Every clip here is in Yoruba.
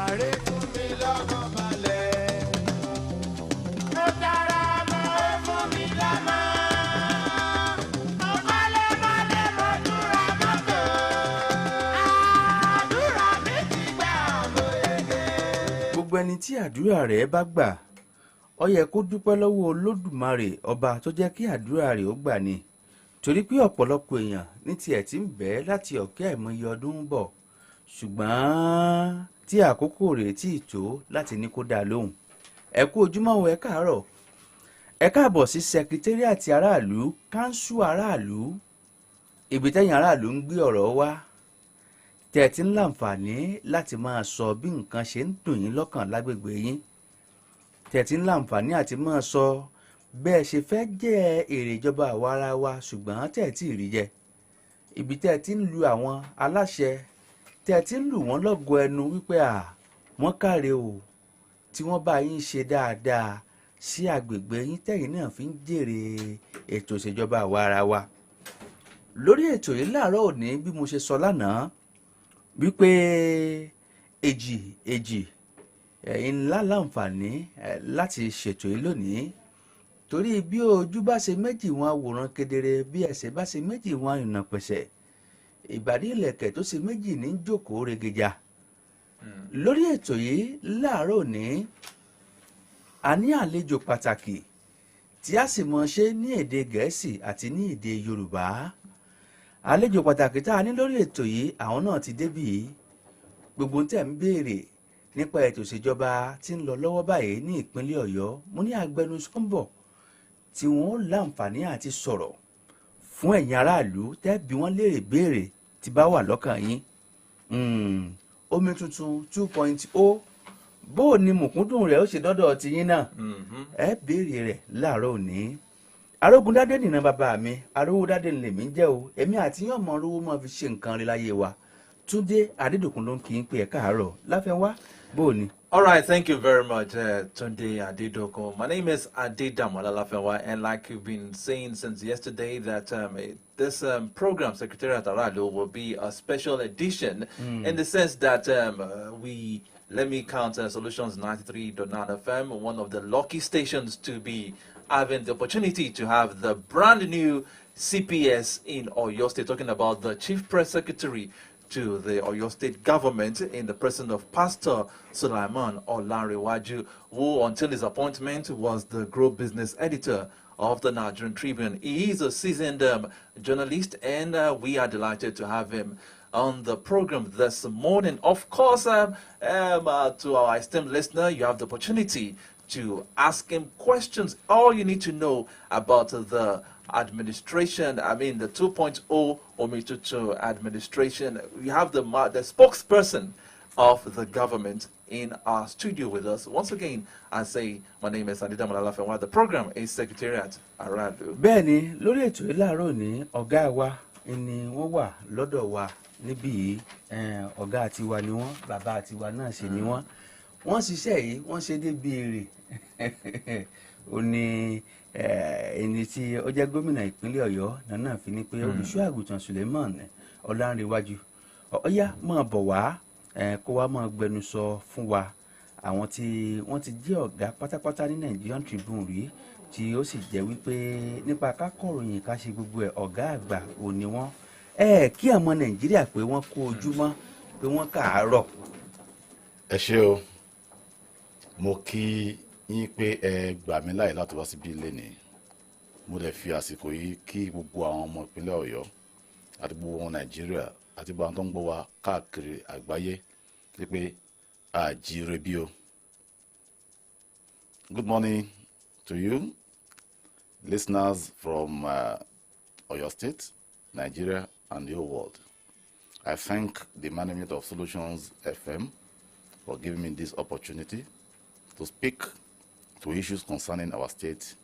Èdùmàrè fún mi lọ́kàn balẹ̀. Mo tara mọ́ ó fún mi lọ́mọ. Mo kọ́lé mọ́lé mo dúra mọ́tò. Àdúrà mi ti gbà mo yege. Gbogbo ẹni tí àdúrà rẹ̀ bá gbà ó yẹ kó dúpẹ́ lọ́wọ́ Olódùmarè ọba tó jẹ́ kí àdúrà rẹ̀ ó gbà ni, torí pé ọ̀pọ̀lọpọ̀ èèyàn ní tiẹ̀ ti ń bẹ̀ẹ́ láti ọ̀kẹ́ àìmọye ọdún ń bọ̀, ṣùgbọ́n tí àkókò rẹ̀ tí ì tó láti ní kó dá lóhùn. Ẹ kú ojúmọ́ o, ẹ káàárọ̀, ẹ káàbọ̀ sí sẹkítẹ́ríàtì aráàlú, káńsù aráàlú, ibi tẹ́yìn aráàlú ń gbé ọ̀rọ̀ wá, tẹ́ ẹ ti ń láǹfààní láti máa sọ bí nǹkan ṣe ń dùn yín lọ́kàn lágbègbè yín, tẹ́ ẹ ti ń láǹfààní àti máa sọ bẹ́ẹ̀ ṣe fẹ́ jẹ́ èrè ìjọba àwa ara wa ṣùgbọ́n tẹ́ ẹ tí ì rí jẹ, ibi tẹ́ ẹ ti ń lu àwọn aláṣẹ, tẹ́ ẹ ti ń lù wọ́n lọ́gọ ẹnu wípé wọ́n káre o, tí wọ́n bá yín ṣe dáadáa sí àgbègbè yín tẹ́yìn náà fi ń jèrè ètò ìṣèjọba àwa ara wa. Lórí ètò yìí láàárọ̀ òní, bí mo ṣe sọ lánàá wípé èjì ńlá láǹfààní láti ṣètò yìí lónìí, torí bí ojú bá ṣe méjì wọn àwòrán kedere, bí ẹsẹ̀ bá ṣe méjì wọn ìrìnà pẹ̀sẹ̀, ìbàdí ìlẹ̀kẹ̀ tó ṣe méjì ní jókòó regeja. Lórí ètò yìí láàárọ̀ òní, a ní àlejò pàtàkì tí a sì mọ̀ ṣe ní èdè Gẹ̀ẹ́sì àti ní èdè Yorùbá. Àlejò pàtàkì tá a ní lórí ètò yìí, àwọn náà ti débì yìí. Gbogbo tẹ̀ ń béèrè nípa ètò ìṣèjọba tí ń lọ lọ́wọ́ báyìí ní ìpínlẹ̀ Ọ̀yọ́, mo ní agbẹnusọ ń bọ̀ tí wọ́n láǹfààní àti sọ̀rọ̀ fún ẹ̀yin aráàlú tẹ́ bí wọ́n léèrè béèrè tí bá wà lọ́kàn yín. Omi tuntun 2.0 bó o ní mùkúndùn rẹ̀ ó ṣe dọ́dọ̀ ti yín náà, ẹ béèrè rẹ̀ láàárọ̀ òní. Arógundádé nìran bàbá mi, Arówódádé lèmi ń jẹ́ o, èmi àti yín ọmọ rówó máa fi ṣe nǹkan rí láyé wa. Túndé Adédòkun ló ń kí n pé ẹ káàárọ̀, Láfẹ́nwá bó o ní. All right, thank you very much, Tunde Adedoko. My name is Adedamola Lafenwa, and like you've been saying since yesterday, that this program, Secretariat Arado, will be a special edition in the sense that let me count Solutions 93.9 FM, one of the lucky stations to be having the opportunity to have the brand new CPS in Oyo State, talking about the Chief Press Secretary to the Oyo State government in the person of Pastor Sulaiman Olanrewaju, who until his appointment was the Grow Business Editor of the Nigerian Tribune. He is a seasoned journalist, and we are delighted to have him on the program this morning. Of course, to our esteemed listener, you have the opportunity to ask him questions. All you need to know about the administration, the 2.0 Omitutu administration. We have the spokesperson of the government in our studio with us. Once again, I say my name is Adedamola Lafenwa. The program is Secretariat Aradu. Bẹ́ẹ̀ni, lórí ètò yìí láàárọ̀ ní ọ̀gá wa ni wọ́n wà lọ́dọ̀ wa níbí yìí. Ọ̀gá tiwa ni wọ́n, bàbá tiwa náà sì ni wọ́n. Wọ́n ṣiṣẹ́ yìí, wọ́n ṣe débi èrè. Ó ní ẹni tí ó jẹ́ gómìnà ìpínlẹ̀ Ọ̀yọ́ náà fi ní pé olùṣọ́ àgùntàn Suleiman Ọlánrewájú ọ̀yá máa bọ̀ wá kó wá máa gbẹnusọ fún wa àwọn tí wọ́n ti jẹ́ ọ̀gá pátápátá ní Nigerian Tribune rí, tí ó sì jẹ́ wípé nípa kákọ̀ròyìn ká ṣe gbogbo ẹ̀ ọ̀gá àgbà ò ní wọ́n. Kí àwọn Nàìjíríà pé wọ́n kó ojúmọ́, pé wọ́n káàárọ̀. Ẹ ṣé o, mo kí yín pé ẹ gbà mí láyè láti wá síbí lénìí. Mo lè fi àsìkò yìí kí gbogbo àwọn ọmọ ìpínlẹ̀ Ọ̀yọ́ àti gbogbo wọn Nàìjíríà àti gbogbo àwọn tó ń gbọ́ wa káàkiri àgbáyé pé àjíire bí o. Good morning to you, listeners from Oyo State, Nigeria, and the whole world. I thank the management of Solutions FM for giving me this opportunity to speak to issues concerning our state.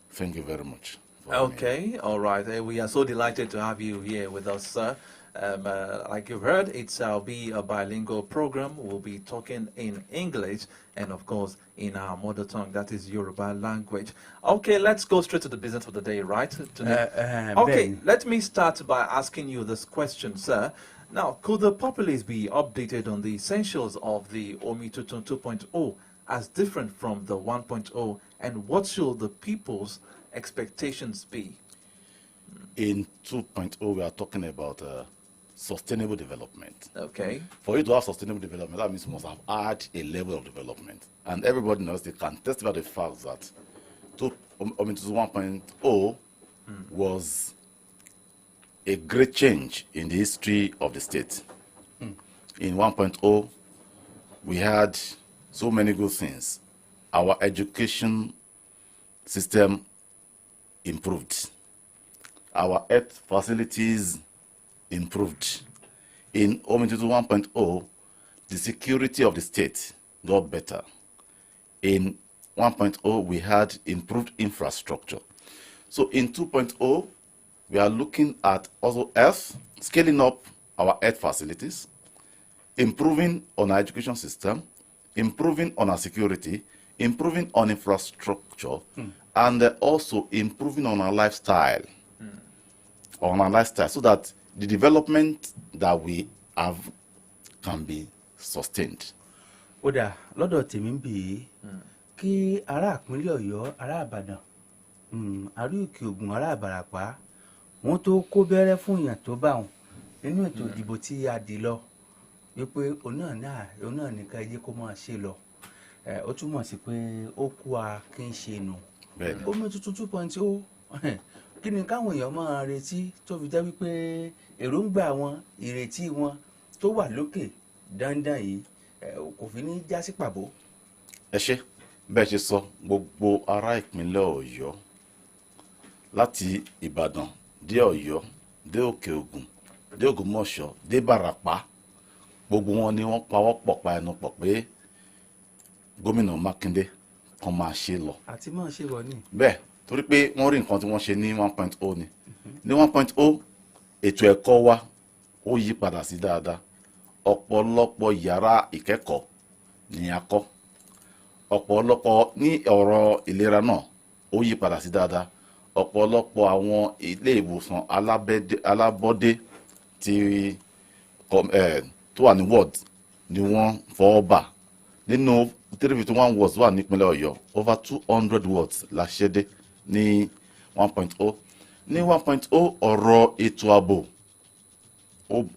Thank you very much. Okay, all right. We are so delighted to have you here with us, sir. Like you've heard, it'll be a bilingual program. We'll be talking in English and, of course, in our mother tongue, that is Yoruba language. Okay, let's go straight to the business of the day, right? Okay, let me start by asking you this question, sir. Now, could the populace be updated on the essentials of the Omitutun 2.0 as different from the 1.0, and what should the people's expectations be? In 2.0, we are talking about sustainable development. Okay. For you to have sustainable development, that means you must have had a level of development. And everybody knows, they can testify the fact that Omitutun 1.0 was a great change in the history of the state. In 1.0, we had so many good things. Our education system improved. Our health facilities improved. In Omitutun 1.0, the security of the state got better. In 1.0, we had improved infrastructure. So in 2.0, we are looking at also health, scaling up our health facilities, improving on our education system, improving on our security, improving on infrastructure, and also improving on our lifestyle. So that the development that we have can be sustained. ó dà lọ́dọ̀ tèmi ń bì í kí ará ìpínlẹ̀ Ọ̀yọ́, ará Ìbàdàn, ará Òkè Ògùn, ará Ìbàràpá wọ́n tó kó bẹ̀rẹ̀ fún èèyàn tó bá wọn nínú ètò ìdìbò tí a dì lọ wípé òun náà nìkan ẹjẹ́ kó máa ṣe lọ, ó túmọ̀ sí pé ó kú a kí n ṣe nù. Omitutun 2.0 kí ni káwọn èèyàn máa retí tó fi jẹ́ wípé èròǹgbà wọn, ìrètí wọn tó wà lókè dandan yìí kò fi ní já sí pàbó? Ẹ ṣé, bẹ́ẹ̀ ṣe sọ, gbogbo ará ìpínlẹ̀ Ọ̀yọ́ láti Ìbàdàn dé Ọ̀yọ́ dé Òkè Ògùn dé Ògbómọ̀ṣọ́ dé Ìbàràpá, gbogbo wọn ni wọ́n pawọ́pọ̀ pa ẹnu pọ̀ pé gómìnà Mákindé kan máa ṣe lọ. Àti máa ṣe wọ̀ ni. Bẹ́ẹ̀ torí pé wọ́n rí nǹkan tí wọ́n ṣe ní 1.0 ni. Ní 1.0 ètò ẹ̀kọ́ wa ó yí padà sí dáadáa. Ọ̀pọ̀lọpọ̀ yàrá ìkẹ́kọ̀ọ́ ni a kọ́. Ọ̀pọ̀lọpọ̀ ní ọ̀rọ̀ ìlera náà ó yí padà sí dáadáa. Ọ̀pọ̀lọpọ̀ àwọn ilé ìwòsàn alábọ́dé tí tó wà ní ward ni wọ́n fọwọ́ bà. Nínú 351 wards wà nípínlẹ̀ Ọ̀yọ́, over 200 wards la ṣẹ́dé ní 1.0. Ní 1.0 ọ̀rọ̀ ètò ààbò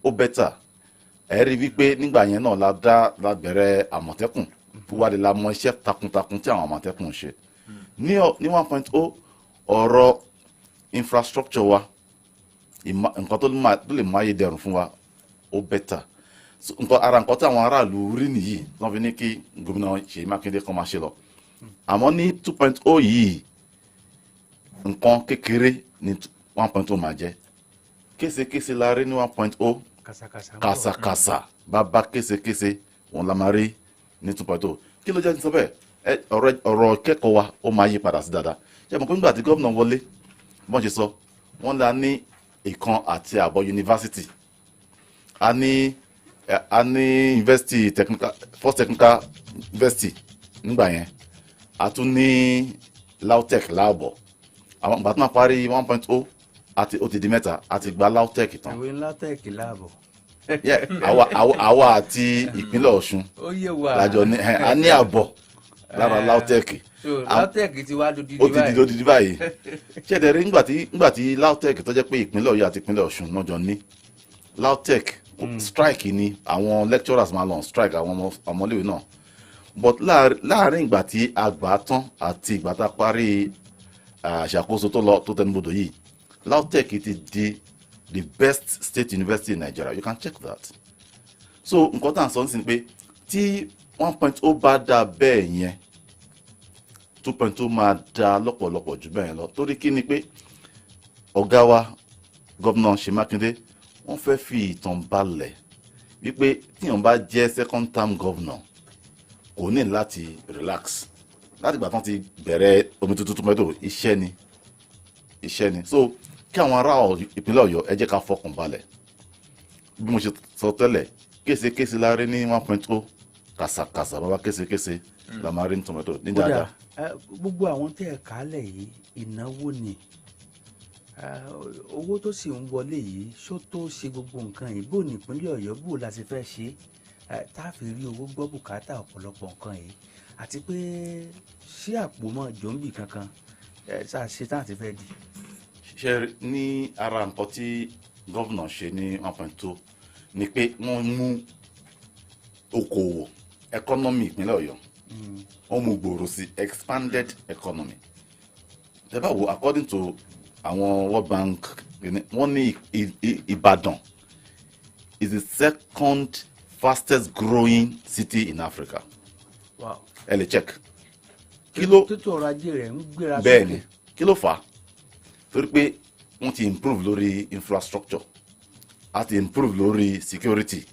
ó bẹ́tà. Ẹ rí wípé nígbà yẹn náà la bẹ̀rẹ̀ Àmọ̀tẹ́kùn, wíwádìí la mọ iṣẹ́ takuntakun tí àwọn Àmọ̀tẹ́kùn ń ṣe. Ní 1.0 ọ̀rọ̀ infrastructure wa, nǹkan tó lè máyé dẹrùn fún wa ó bẹ́tà. Nǹkan tí àwọn aráàlú rí nìyí wọ́n fi ní kí gómìnà Ṣèyí Mákindé kan máa ṣe lọ. Àmọ́ ní 2.0 yìí nǹkan kékeré ní 1.0 máa jẹ́. Késekése la rí ní 1.0, kàsàkàsà bàbá késekése wọn la máa rí ní 2.0. Kí ló jẹ́ ní sọ bẹ́ẹ̀? Ọ̀rọ̀ kẹ́kọ̀ọ́ wa ó máa yí padà sí dáadáa. Ṣé mo kó nígbà tí gómìnà wọlé bọ́n ṣe sọ, wọ́n la ní 1.5 yunifásitì, a ní university technical, first technical university nígbà yẹn, a tún ní LAUTECH láàbọ̀. Àwọn ìgbà tó máa parí 1.0 ó ti di mẹ́ta, a ti gba LAUTECH tán. Ìwé LAUTECH láàbọ̀. Àwa àti ìpínlẹ̀ Ọ̀ṣun lájọ ní a ní àbọ̀ lára LAUTECH. LAUTECH ti wá dodidi báyìí. Ó ti dodidi báyìí. Ṣé ẹ̀dẹ̀ rí nígbà tí LAUTECH tó jẹ́ pé ìpínlẹ̀ Ọ̀yọ́ àti ìpínlẹ̀ Ọ̀ṣun náà jọ ní LAUTECH strike ni àwọn lecturers máa lọ strike àwọn ọmọléèwé náà, but láàrin ìgbà tí a gbà tán àti ìgbà tá a parí àṣàkóso tó tẹnubodò yìí, LAUTECH ti di the best state university in Nigeria. You can check that. So nǹkan tá à ń sọ nísìnyí pé tí 1.0 bá dá bẹ́ẹ̀ yẹn, 2.0 máa dá lọ́pọ̀lọpọ̀ jù bẹ́ẹ̀ lọ. Torí kí ni pé ọ̀gá wa gómìnà Ṣèyí Mákindé wọ́n fẹ́ fi ìtàn balẹ̀ wípé tíyàn bá jẹ́ second term governor kò ní láti relax. Láti ìgbà tán ti bẹ̀rẹ̀ Omitutun 2.0 iṣẹ́ ni. So kí àwọn ará ìpínlẹ̀ Ọ̀yọ́ ẹ jẹ́ ká fọkàn balẹ̀. Bí mo ṣe sọ tẹ́lẹ̀, késekése la rí ní 1.0, kàsàkàsà bàbá késekése la máa rí ní tomato ní dáadáa. Gbogbo àwọn tẹ́ ẹ̀ kálẹ̀ yìí ìnáwó ni owó tó sì ń wọlé yìí ṣó tó ṣe gbogbo nǹkan yìí bó ní ìpínlẹ̀ Ọ̀yọ́ bó la ti fẹ́ ṣe tá a fi rí owó gbọ́ bùkátà ọ̀pọ̀lọpọ̀ nǹkan yìí àti pé ṣé àpò mọ́ jòǹbì kankan ṣáà ṣe tá àti fẹ́ di. ṣe ní ara nǹkan tí gómìnà ṣe ní 1.2 ni pé wọ́n mú okòwò economy ìpínlẹ̀ Ọ̀yọ́ wọ́n mú gbòòrò sí expanded economy. tẹ́ bá wo according to àwọn World Bank wọ́n ní Ìbàdàn is the second fastest growing city in Africa. Wow. ẹ lè check. kí ló títú ọrọ̀ ajé rẹ̀ ń gbéra sókè. bẹ́ẹ̀ ni kí ló fà á torí pé wọ́n ti improve lórí infrastructure àti improve lórí security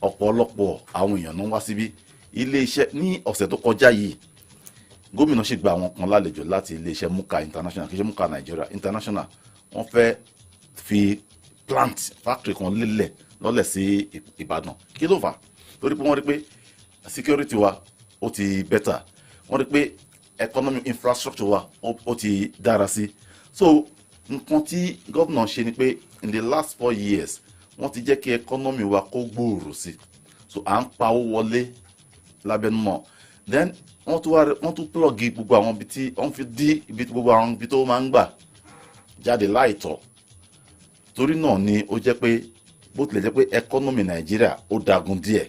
ọ̀pọ̀lọpọ̀ àwọn èèyàn náà wá síbí ilé iṣẹ́ ní ọ̀sẹ̀ tó kọjá yìí gómìnà sì gba àwọn kan lálejò láti ilé iṣẹ́ Muka International kì í ṣe Muka Nigeria International wọ́n fẹ́ fi plant factory kan lọ́lẹ̀ sí Ìbàdàn kí ló fà á torí pé wọ́n rí pé security wa ó ti better wọ́n rí pé economic infrastructure wa ó ti dára sí so nǹkan tí gómìnà ṣe ni pé in the last 4 years wọ́n ti jẹ́ kí economy wa kó gbòòrò sí so à ń pa owó wọlé lábẹ́nú mọ́ then wọ́n tún plug gbogbo àwọn ibi tí wọ́n fi dí ibi gbogbo àwọn ibi tó máa ń gbà jáde láìtọ́ torí náà ni ó jẹ́ pé bó tilẹ̀ jẹ́ pé economy Nàìjíríà ó dagun díẹ̀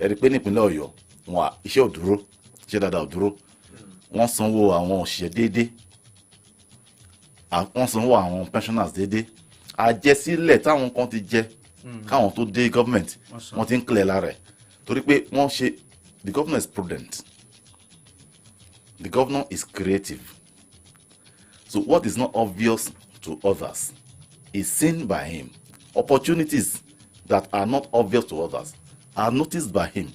ẹ rí pé nípínlẹ̀ Ọ̀yọ́ wọn iṣẹ́ ò dúró iṣẹ́ dáadáa ò dúró wọ́n sanwó àwọn òṣìṣẹ́ déédéé wọ́n sanwó àwọn pensioners déédéé àjẹsílẹ̀ táwọn kan ti jẹ káwọn tó dé government wọ́n ti ń clear lára ẹ̀ torí pé wọ́n ṣe the governor is prudent the governor is creative so what is not obvious to others is seen by him opportunities that are not obvious to others are noticed by him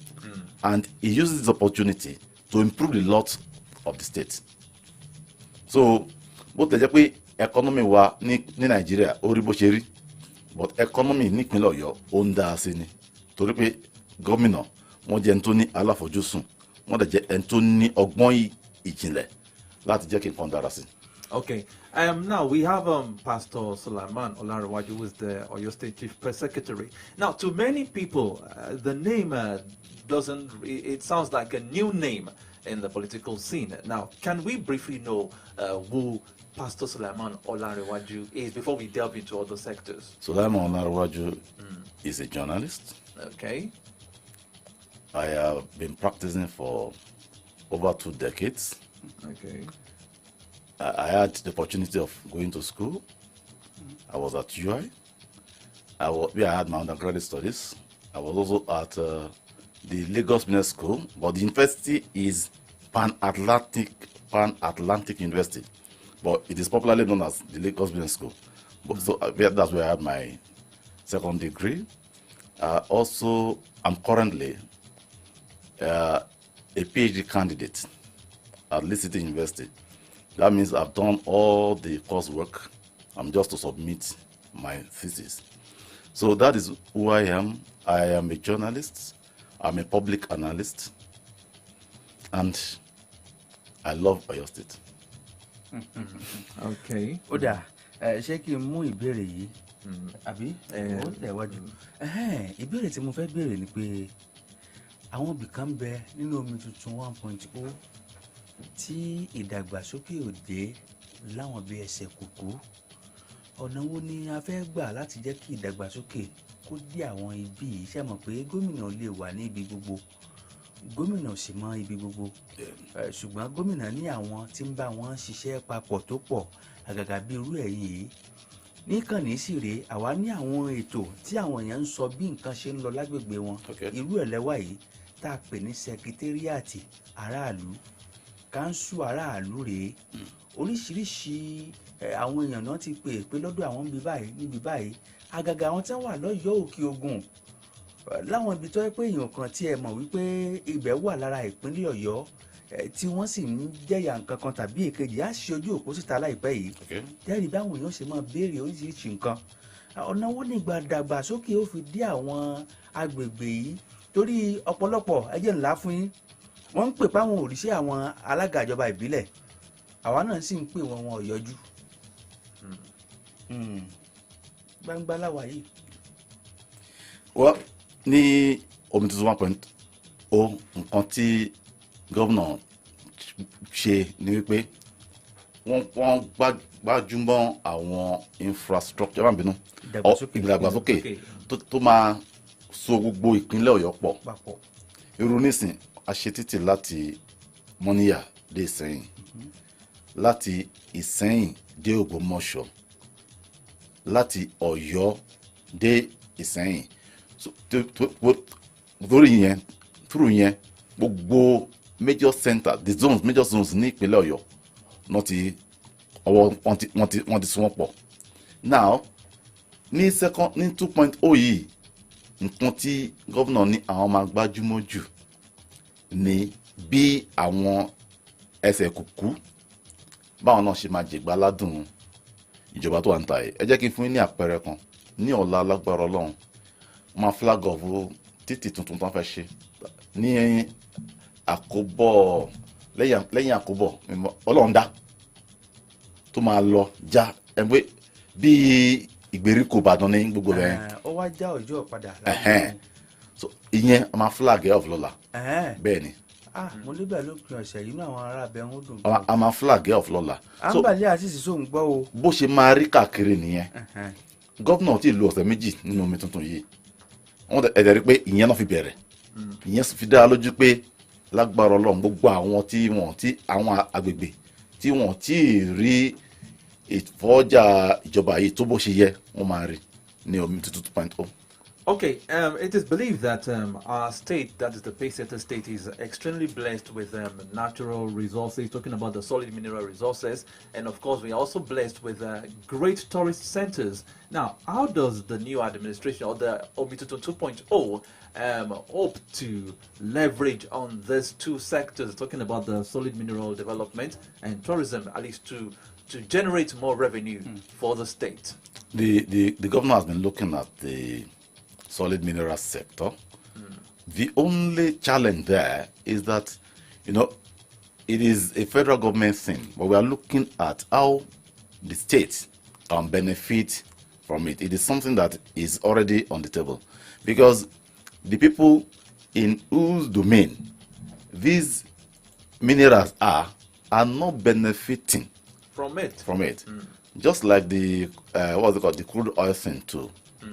and he uses this opportunity to improve the lot of the state so bó tẹ̀ jẹ́ pé economy wa ní Nàìjíríà ó rí bó ṣe rí but economy nípínlẹ̀ Ọ̀yọ́ ó ń dá sí ni torí pé gómìnà wọ́n jẹ́ ẹni tó ní aláfojúsùn wọ́n dẹ̀ jẹ́ ẹni tó ní ọgbọ́n ìjìnlẹ̀ láti jẹ́ kí nǹkan dára sí. Okay. Now we have Pastor Sulaiman Olarewaju, who is the Oyo State Chief Press Secretary. Now, to many people, the name doesn't. It sounds like a new name in the political scene. Now, can we briefly know who Pastor Sulaiman Olarewaju is before we delve into other sectors? Sulaiman Olarewaju is a journalist. Okay. I have been practicing for over 2 decades. Okay. I had the opportunity of going to school. I was at UI. Where I had my undergraduate studies. I was also at the Lagos Business School, but the university is Pan-Atlantic University, but it is popularly known as the Lagos Business School. But so that's where I had my second degree. Also, I'm currently a PhD candidate at Lee City University. That means I've done all the coursework. I'm just to submit my thesis. So that is who I am. I am a journalist. I'm a public analyst. And I love Oyo State. Okay. Ó dáa, ṣé kí n mú ìbéèrè yìí? Àbí? Ó tẹ̀wájú. Ìbéèrè tí mo fẹ́ béèrè ni pé àwọn ibì kan bẹ nínú omi tuntun 1.0 tí ìdàgbàsókè òde láwọn bí ẹsẹ̀ kùkú. Ọ̀nà wo ni a fẹ́ gbà láti jẹ́ kí ìdàgbàsókè kó dé àwọn ibi yìí? Ṣé mọ̀ pé gómìnà lè wà ní ibi gbogbo, gómìnà sì mọ ibi gbogbo, ṣùgbọ́n gómìnà ní àwọn tí ń bá wọn ṣiṣẹ́ papọ̀ tó pọ̀ àgàgà bí irú ẹ̀yìn yìí. Níkànnì sì rèé àwa ní àwọn ètò tí àwọn èèyàn ń sọ bí nǹkan ṣe ń lọ lágbègbè wọn. Irú ẹ̀lẹ́wà yìí tá a pè ní sẹkítẹ́ríàtì aráàlú, káńsù aráàlú rèé. Oríṣiríṣi àwọn èèyàn náà ti pè pé lọ́dọ̀ àwọn níbi báyìí àgàgà àwọn tí wọ́n wà lọ́yọ̀ọ́ òkè Ògùn láwọn ibi tó yẹ pé èèyàn kan tí ẹ mọ̀ wípé ibẹ̀ wà lára ìpínlẹ̀ Ọ̀yọ́ tí wọ́n sì ń jẹ̀yà nǹkan kan tàbí èkejì á ṣe ojú òpó síta láìpẹ́ yìí jẹ́rìí báwọn èèyàn ṣe máa béèrè oríṣiríṣi nǹkan. Ọ̀nà wo ni ìdàgbàsókè ó fi dé àwọn agbègbè yìí torí ọ̀pọ̀lọpọ̀ ẹjẹ́ ńlá fún yín wọ́n ń pè páwọn òrìṣẹ́ àwọn alága ìjọba ìbílẹ̀ àwa náà sì ń pè wọn ò yọjú. gbangba láwa yìí. Well, ní omi tuntun 1.0 nǹkan tí gómìnà ṣe ni wípé wọ́n gbájúmọ́ àwọn infrastructure máa bínú ìdàgbàsókè tó máa so gbogbo ìpínlẹ̀ Ọ̀yọ́ pọ̀. Irú nísìn a ṣe títì láti Mọ́níyà dé Ìsẹ́yìn, láti Ìsẹ́yìn dé Ògbómọ̀ṣọ́, láti Ọ̀yọ́ dé Ìsẹ́yìn. Lórí yẹn through yẹn gbogbo major center major zones ní ìpínlẹ̀ Ọ̀yọ́ náà ti ọwọ́ wọ́n ti sún wọ́n pọ̀. Now ní 2.0 yìí nǹkan tí gómìnà ní àwọn máa gbájúmọ́ jù ní bí àwọn ẹsẹ̀ kùkú báwọn náà ṣe máa jẹ̀gbá ládùn ìjọba tó wà ń ta ẹ̀. Ẹ jẹ́ kí n fún yín ní àpẹẹrẹ kan. Ní ọ̀la lágbára Ọlọ́run máa flag off títì tuntun tó ń fẹ́ ṣe ní àkóbọ̀ lẹ́yìn àkóbọ̀ Ọlọ́run dá tó máa lọ já ẹgbẹ́ bí ìgbèríko Ìbàdàn ní gbogbo rẹ̀. Ó wá já Ọ̀yọ́ padà. So ìyẹn a máa flag off lọ́la. Bẹ́ẹ̀ ni. Mo níbẹ̀ lópin ọ̀sẹ̀ yìí ní àwọn ará abẹ́ wọn dùn. A máa flag off lọ́la. Àǹbàlẹ́ àti ìsìsó ń gbọ́ o. Bó ṣe máa rí káàkiri nìyẹn. Gómìnà tí lo ọ̀sẹ̀ méjì nínú omi tuntun yìí wọ́n ẹ̀dẹ̀ rí pé ìyẹn náà fi bẹ̀rẹ̀. Ìyẹn fi dá lójú pé lágbára Ọlọ́run gbogbo àwọn àwọn agbègbè tí wọ́n ti rí ìfọ́jà ìjọba yìí tó bó ṣe yẹ wọ́n máa rí ní omi tuntun 2.0. Okay, it is believed that our state, that is the Pacesetter state, is extremely blessed with natural resources, talking about the solid mineral resources, and of course we are also blessed with great tourist centers. Now, how does the new administration, or the Omitutu 2.0, hope to leverage on these two sectors, talking about the solid mineral development and tourism, at least to generate more revenue for the state? The governor has been looking at the solid mineral sector. The only challenge there is that, it is a federal government thing, but we are looking at how the state can benefit from it. It is something that is already on the table, because the people in whose domain these minerals are not benefiting from it. Just like the what's it called, the crude oil thing too.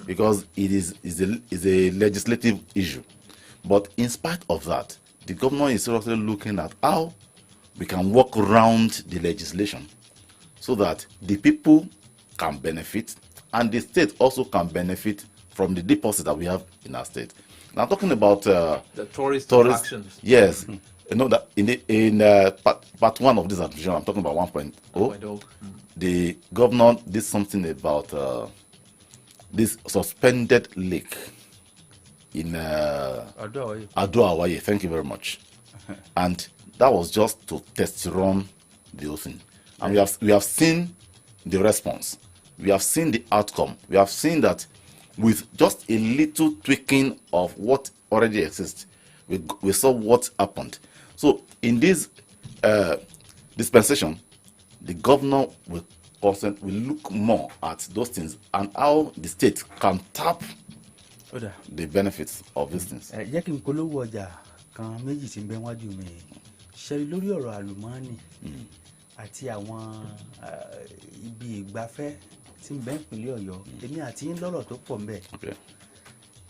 Because it is a legislative issue. But in spite of that, the governor is seriously looking at how we can work around the legislation so that the people can benefit and the state also can benefit from the deposit that we have in our state. Now, talking about the tourist attractions. Yes. That in part one of this administration, I'm talking about 1.0. The governor did something about this suspended lake in Ado-Awaye. Thank you very much. And that was just to test run the whole thing. And we have seen the response. We have seen the outcome. We have seen that with just a little tweaking of what already exists, we saw what happened. So in this dispensation, the governor will look more at those things and how the state can tap the benefits of these things. Jẹ́ kí n polówó ọjà kan méjì tí ń bẹ wájú mi ṣe lórí ọ̀rọ̀ àlùmọ́ọ́nì àti àwọn ibi ìgbafẹ́ tí ń bẹ ìpínlẹ̀ Ọ̀yọ́. Èmi àti yín lọ́rọ̀ tó pọ̀ ńbẹ̀.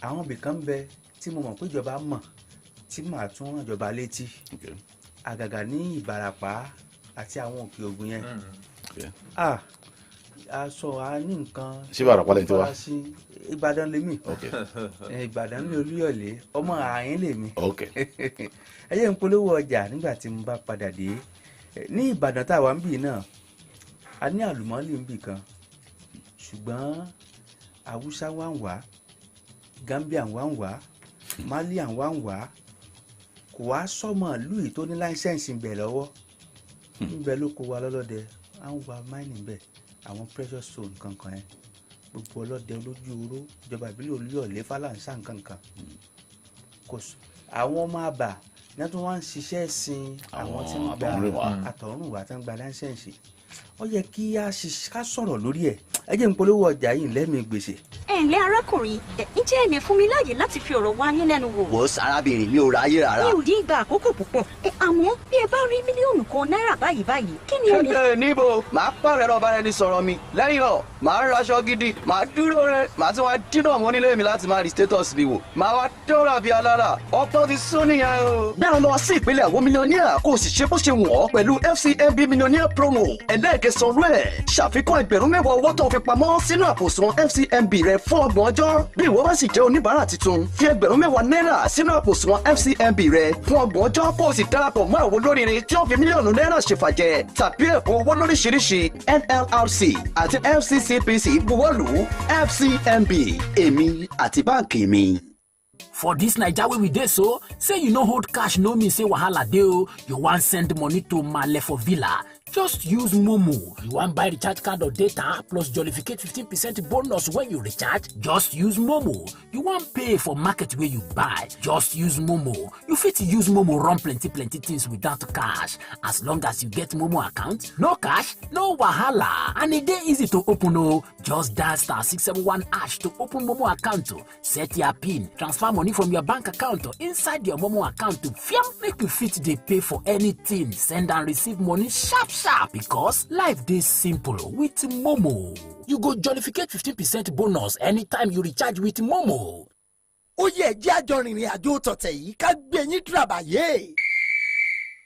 Àwọn ibì kan ń bẹ tí mo mọ̀ pé ìjọba mọ̀ tí màá tún rán ìjọba létí. Àgàgà ní Ìbàràpá àti àwọn òkè Ògùn yẹn. Aṣọ a ní nǹkan. Ṣé Ìbàràpá lẹ́yìn tí wá? Ìbàdàn lèmi. Ìbàdàn ní Olúyọ̀lé, ọmọ àyín lèmi. Ẹ jẹ́ n polówó ọjà nígbà tí mo bá padà dé. Ní Ìbàdàn tá a wà ń bì náà, a ní àlùmọ́ọ́nì ń bì kan, ṣùgbọ́n Haúsá wà ń wá, Gambian wà ń wá, Malian wà ń wá, kò wá sọ́mọ ìlú yìí tó ní láísẹ̀nsì ń bẹ lọ́wọ́. Níbẹ̀ ló kó wa lọ́lọ́dẹ, à ń wa mining bẹ̀, àwọn precious stone kankan yẹn. Gbogbo ọlọ́dẹ olójú oró, ìjọba ìbílẹ̀ Olúyọ̀lé, Fálànsá nkankan. Àwọn ọmọ àbà ní wọ́n tún wá ń ṣiṣẹ́ ẹ̀sìn àwọn tí ń gba àtọ̀runwá tí ń gba láńsẹ̀ǹsì ó yẹ kí ká sọ̀rọ̀ lórí ẹ̀ ẹ jẹ́ n polówó ọjà yìí lẹ́mìí gbèsè. ẹ ǹlẹ́ arákùnrin ǹjẹ́ ẹ lè fún mi láàyè láti fi ọ̀rọ̀ wá yín lẹ́nu wò. wò ó sárábìnrin mi ò ráyè rárá. mi ò dín gba àkókò púpọ̀ àmọ́ bí ẹ bá rí mílíọ̀nù kan náírà báyìí kí ni o lè. níbo màá pààrọ̀ ẹ̀rọ ọba ẹni sọ̀rọ̀ mi lẹ́yìn náà màá raṣọ gidi màá dúró rẹ màá tún wá dínà mọ́ nílé mi láti máa rí status mi wò màá wá dọ́là bíi alára ọ̀pọ̀ ti sún nìyẹn o. bẹ́ẹ̀ lọ sí ìpínlẹ̀ àwọn mílíọ̀nìyà kó o sì ṣe bó ṣe wọ̀ ọ́ pẹ̀lú FCMB mílíọ̀nìyà promo ẹlẹ́ẹ̀kẹsàn-án rẹ̀ ṣàfikún ẹgbẹ̀rún mẹ́wàá owó tó fi pamọ́ sínú àpòsùn FCMB rẹ fún 30 ọjọ́ bí ìwọ bá sì jẹ́ oníbàárà tuntun fi ẹgbẹ̀rún mẹ́wàá náírà sínú àpòsùn FCMB rẹ fún 30 ọjọ́ kó o sì darapọ̀ mọ́ àwọn olóríire tí ó fi mílíọ̀nù náírà ṣèfàjẹ́ tàbí ẹ̀bùn owó lóríṣiríṣi NLRC àti FCCPC buwọ́lù FCMB èmi àti báǹkì mi. For this Naija wey we dey so, say you no hold cash no mean say wahala dey o. You wan send money to Maale for villa, just use Momo. You wan buy recharge card or data plus jollificate 15% bonus when you recharge, just use Momo. You wan pay for market wey you buy, just use Momo. You fit use Momo run plenty things without cash. As long as you get Momo account, no cash, no wahala. And e dey easy to open o. Just dial *671# to open Momo account o. Set your PIN, transfer money from your bank account or inside your Momo account to fiam make you fit dey pay for anything, send and receive money sharp because life dey simple with Momo. You go jollificate 15% bonus anytime you recharge with Momo. Ó yẹ jẹ́ àjọ rìnrìn àjò tọ̀tẹ̀ yìí ká gbé yín dìràbàyè.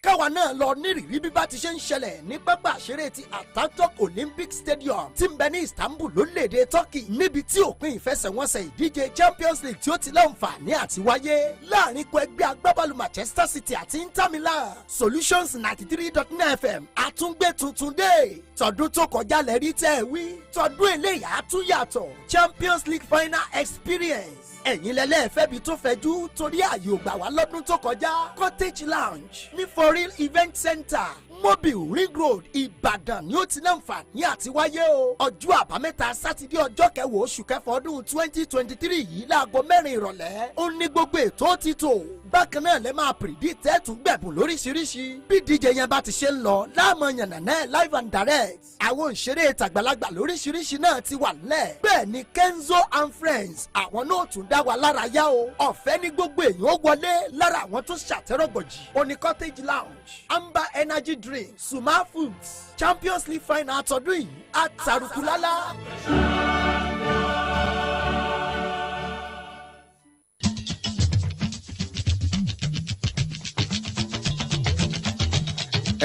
Káwa náà lọ nírìírí bí bá ti ṣe ń ṣẹlẹ̀ ní pápá àṣeré ti Atatürk Olympic Stadium tí ń bẹ ní Istanbul lórílẹ̀‐èdè Turkey níbi tí òpin ìfẹsẹ̀wọnsẹ̀ ìdíje Champions League tí ó ti láǹfààní àti wáyé láàrin ikọ̀ ẹgbẹ́ agbábọ́ọ̀lù Manchester City àti Inter Milan. Solutions 93.9 FM àtúngbé tuntun dé tọdún tó kọjá lẹ́rí tẹ́ ẹ wí tọdún eléyà àtúnyàtọ̀ Champions League final experience. Ẹ̀yin lẹ́lẹ́fẹ́ bí tó fẹjú torí ààyè ò gbà wá lọ́dún tó kọjá Cottage Lounge ní For Real Event Center Mobile Ring Road Ìbàdàn ni ó ti láǹfààní àti wáyé o. Ọjọ́ àbámẹ́ta Sátidé ọjọ́ kẹwàá oṣù kẹfà ọdún 2023 yìí láago 4 ìrọ̀lẹ́. Ó ní gbogbo ètò ti tò. Bákan náà lẹ máa predict ẹ̀tún gbẹ̀bùn lóríṣiríṣi. Bí DJ yẹn bá ti ṣe ń lọ láàmú yànnàná live and direct. Àwọn òṣèré ìtàgbàlagbà lóríṣiríṣi náà ti wà lẹ̀. Bẹ́ẹ̀ ni Kenzo and Friends àwọn náà tún dá wa lára yá o. Ọ̀fẹ́ ní gbogbo èèyàn ó wọlé lára àwọn tó ṣàtẹ́rọ̀gbọ̀jì. Ó ní Cottage Lounge, Amber Energy Drink, Suma Foods, Champions League final àtọ́dún yìí àtàrùkùlálá.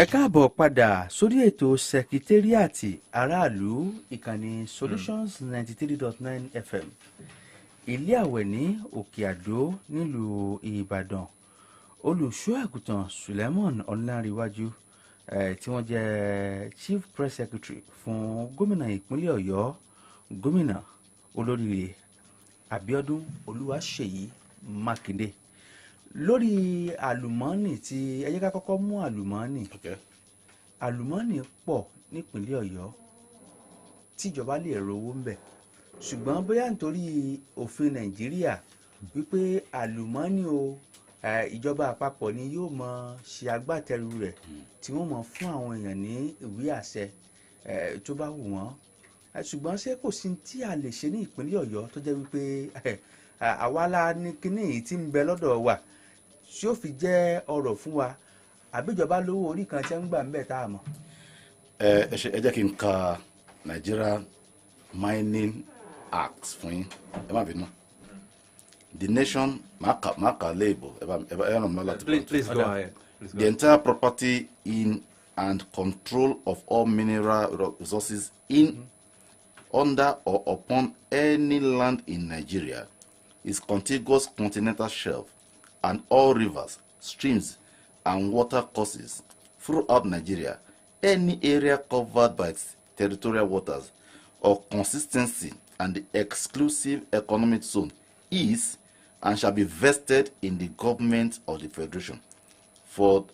ẹ káàbọ̀ padà sórí ètò sẹkítẹ́ríàtì aráàlú ìkànnì Solutions 93.9 FM ilé àwẹ̀ ní Òkè Àdó nílùú Ìbàdàn. Olùṣọ́ àgùntàn Suleiman Ọláníwájú tí wọ́n jẹ́ Chief Press Secretary fún gómìnà ìpínlẹ̀ Ọ̀yọ́ gómìnà olóríire Abíọ́dún Olúwaṣèyí Mákindé lórí àlùmọ́ọ́nì tí ẹ jẹ́ ká kọ́kọ́ mú àlùmọ́ọ́nì. Àlùmọ́ọ́nì pọ̀ nípínlẹ̀ Ọ̀yọ́ tíjọba lè rówó ń bẹ̀ ṣùgbọ́n bóyá nítorí òfin Nàìjíríà wípé àlùmọ́ọ́nì o ìjọba àpapọ̀ ni yóò mọ ṣe agbátẹrù rẹ̀ tí wọ́n mọ fún àwọn èèyàn ní ìwé àṣẹ tó bá wù wọ́n ṣùgbọ́n ṣé kò sí tí a lè ṣe ní ìpínlẹ̀ Ọ̀yọ́ tó jẹ́ wípé àwa la ní kíní yìí tí ń bẹ lọ́dọ̀ wa tí ó fi jẹ́ ọrọ̀ fún wa àbíjọba lówó orí kan tí ń gbà ń bẹ̀ tá a mọ̀. ẹ jẹ́ kí n ka Nigeria Mining Act fún yín ẹ má bínú. The nation maka label. Please go ahead. The entire property in and control of all mineral resources in, under or upon any land in Nigeria is contiguous continental shelf and all rivers, streams, and water courses throughout Nigeria, any area covered by its territorial waters or consistency and the exclusive economic zone is and shall be vested in the government of the Federation for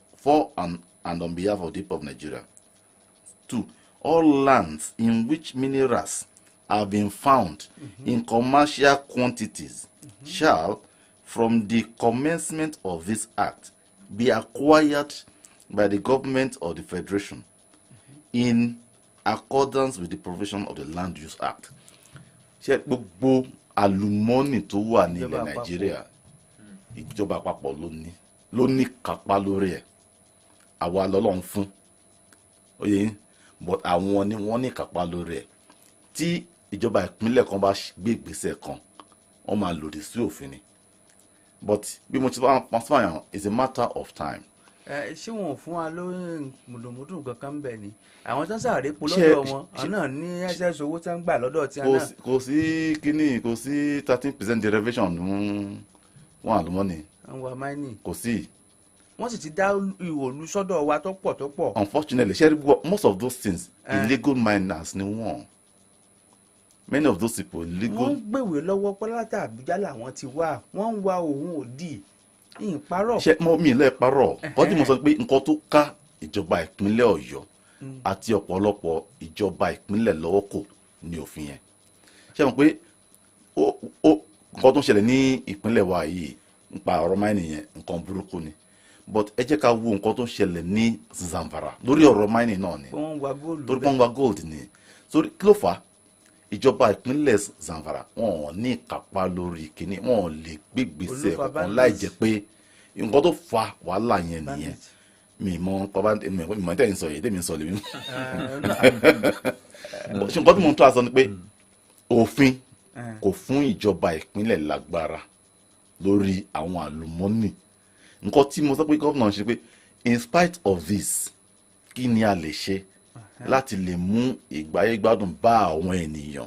and on behalf of the people of Nigeria. 2. All lands in which minerals have been found in commercial quantities shall, from the commencement of this act, be acquired by the government or the federation in accordance with the provision of the Land Use Act. Ṣé gbogbo àlùmọ́nì tó wà ní ilẹ̀ Nàìjíríà ìjọba àpapọ̀ ló ní kápá lórí ẹ̀. Àwa lọ́lọ́run fún. Oye yín, but àwọn ni wọ́n ní kápá lórí ẹ̀. Tí ìjọba ìpínlẹ̀ kan bá gbé ìgbésẹ̀ kan, wọ́n máa lòdì sí òfin ni. But bí mo ti bá yàn, it's a matter of time. Ṣé wọn ò fún wa lóyún mùdùmùdù kankan bẹ́ẹ̀ ni àwọn tó ń sáré po lọ́dọ̀ wọn àwọn náà ní excess owó tí wọ́n ń gbà lọ́dọ̀ tí wọ́n náà. Kò sí kíní, kò sí 13% derivation wọn àlùmọ́nì. àwọn mining. Kò sí. wọ́n sì ti dá ìwòlú sọ́dọ̀ wa tó pọ̀ tó pọ̀. Unfortunately, most of those things illegal miners ni wọ́n. Many of those people illegal. Wọ́n gbèwé lọ́wọ́ pọ́látà Àbújá làwọn ti wá wọ́n ń wa òun òdì ìparọ́. Ṣé mi ilẹ̀ parọ́ kọ́jú mo sọ pé nǹkan tó ká ìjọba ìpínlẹ̀ Ọ̀yọ́ àti ọ̀pọ̀lọpọ̀ ìjọba ìpínlẹ̀ lọ́wọ́ kò ní òfin yẹn. Ṣé mo pé nǹkan tó ń ṣẹlẹ̀ ní ìpínlẹ̀ wa yìí nípa ọ̀rọ̀ mining yẹn nǹkan burúkú ni. But ẹ jẹ́ ká wo nǹkan tó ń ṣẹlẹ̀ ní Zamfara lórí ọ̀rọ̀ mining náà ni. Wọ́n ń wa gold. Torí wọ́n ń wa gold ni. Torí kí ló fà á? Ìjọba ìpínlẹ̀ Zamfara wọn ò ní ìkápá lórí kínní, wọn ò lè gbégbèsè kankan láì jẹ́ pé nǹkan tó fa wàhálà yẹn nìyẹn. Mi mọ tẹ́yìn sọ yìí tẹ́mi sọ lèmi. Ṣé nǹkan tí mo ń tó aṣọ ni pé òfin kò fún ìjọba ìpínlẹ̀ lágbára lórí àwọn àlùmọ́nì. Nǹkan tí mo sọ pé gómìnà ṣe pé in spite of this kí ni a lè ṣe láti lè mú ìgbáyégbádùn bá àwọn ènìyàn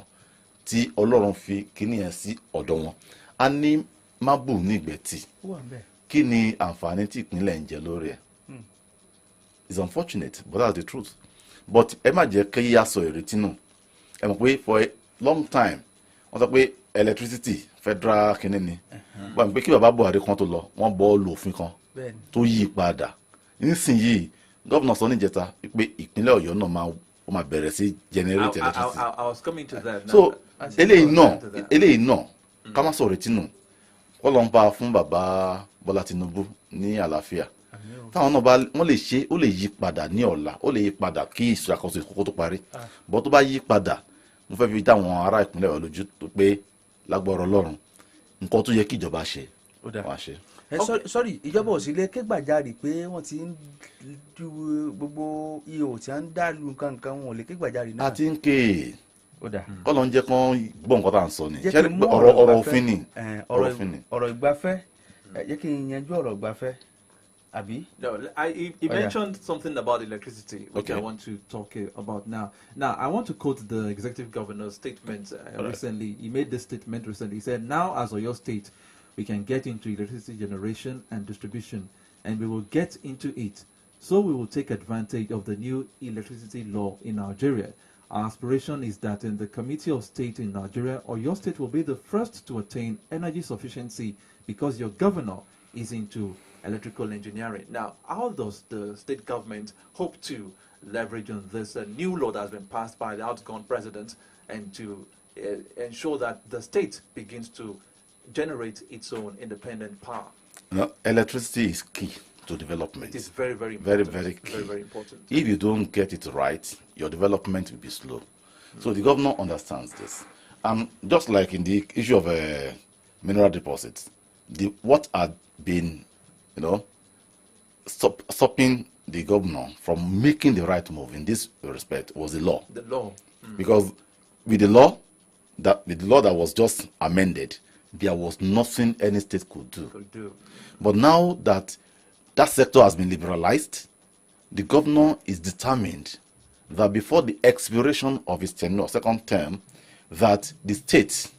tí Ọlọ́run fi kíní yẹn sí ọ̀dọ̀ wọn. A ní mábù ní Ìgbẹ́tì. Kí ni àǹfààní tí ìpínlẹ̀ ń jẹ lórí ẹ̀? It's unfortunate, but that's the truth. But ẹ má jẹ́ kí yá sọ ìrètí nù. Ẹ mọ̀ pé for a long time wọ́n sọ pé electricity federal kíní ni. Wọ́n mọ̀ pé kí bàbá Buhari kan tó lọ wọ́n bọ́ lu òfin kan tó yí padà. Nísìnyìí gómìnà sọ níjẹta pé ìpínlẹ̀ Ọ̀yọ́ náà máa bẹ̀rẹ̀ sí generate electricity. I was coming to that. So eléyìí náà ká má sọ ìrètí nù. Wọ́n lọ ń bá fún bàbá Bọ́lá Tinubu ní àlàáfíà. Táwọn náà wọ́n lè ṣe ó lè yí padà ní ọ̀la ó lè yí padà kí ìṣàkóso ìkókó tó parí. Bọ́ tó bá yí padà mo fẹ́ fi dá àwọn ará ìpínlẹ̀ Ọ̀yọ́ lójú tó pé lágbára Ọlọ́run nǹkan tó yẹ kí ìjọba ṣe wọ́n á ṣe. Sorry ìjọba ò sí lè ké gbàjarè pé wọ́n ti ń ju gbogbo ihò tí wọ́n ń dá lu nǹkan wọn ò lè ké gbàjarè náà. A ti ń ké kọ́lọ̀ ń jẹ́ kán gbọ́ nǹkan tá à ń sọ ni ọ̀rọ̀ òfin ni ọ̀rọ̀ ìgbafẹ́ jẹ́ kí n yanjú ọ̀rọ̀ ìgbafẹ́ àbí. No, he mentioned something about electricity, which I want to talk about now. Now, I want to quote the executive governor's statement recently. He made this statement recently. He said, now as Oyo State, we can get into electricity generation and distribution, and we will get into it. So we will take advantage of the new electricity law in Nigeria. Our aspiration is that in the Committee of State in Nigeria, Oyo State will be the first to attain energy sufficiency because your governor is into electrical engineering. Now, how does the state government hope to leverage on this new law that has been passed by the outgone president and to ensure that the state begins to generate its own independent power? No, electricity is key to development. It is very, very important. Very key. Very, very important. If you don't get it right, your development will be slow. So the governor understands this. Just like in the issue of mineral deposits, what had been, stopping the governor from making the right move in this respect was the law. The law. Because with the law that was just amended, there was nothing any state could do. But now that sector has been liberalized, the governor is determined that before the expiration of his tenure, second term, that the state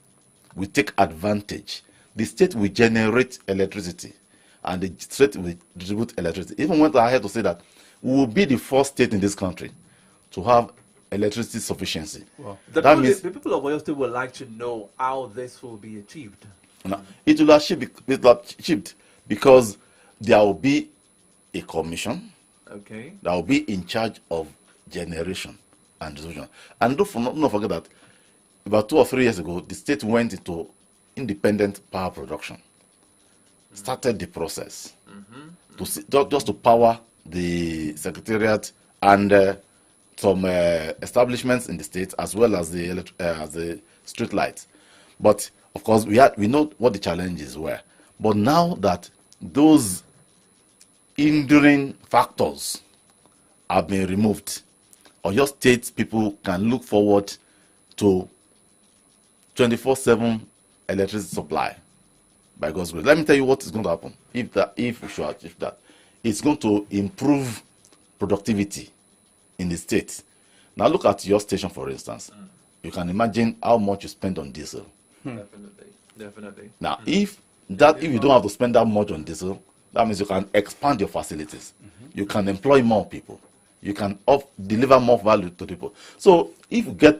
will take advantage. The state will generate electricity and the state will distribute electricity. Even went ahead to say that we will be the first state in this country to have electricity sufficiency. Wow. The people of Oyo State would like to know how this will be achieved. Now, it will achieved because there will be a commission that will be in charge of generation and distribution. And don't forget that about 2 or 3 years ago, the state went into independent power production, started the process. just to power the secretariat and some establishments in the state, as well as the street lights. But of course, we know what the challenges were. But now that those hindering factors have been removed, Oyo State people can look forward to 24/7 electricity supply by God's grace. Let me tell you what is going to happen if we should achieve that. It's going to improve productivity in the state. Now look at your station, for instance. You can imagine how much you spend on diesel. Definitely. Now, if you don't have to spend that much on diesel, that means you can expand your facilities. You can employ more people. You can deliver more value to people. So if we're going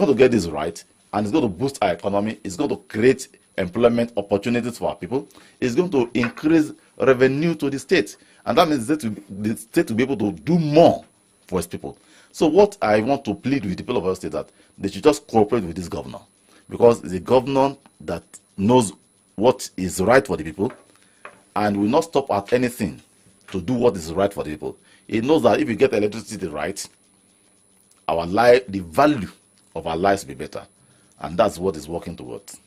to get this right, and it's going to boost our economy, it's going to create employment opportunities for our people, it's going to increase revenue to the state. And that means the state will be able to do more for its people. So what I want to plead with the people of our state that they should just cooperate with this governor, because it's a governor that knows what is right for the people and will not stop at anything to do what is right for the people. He knows that if you get electricity right, the value of our lives will be better. And that's what is working towards.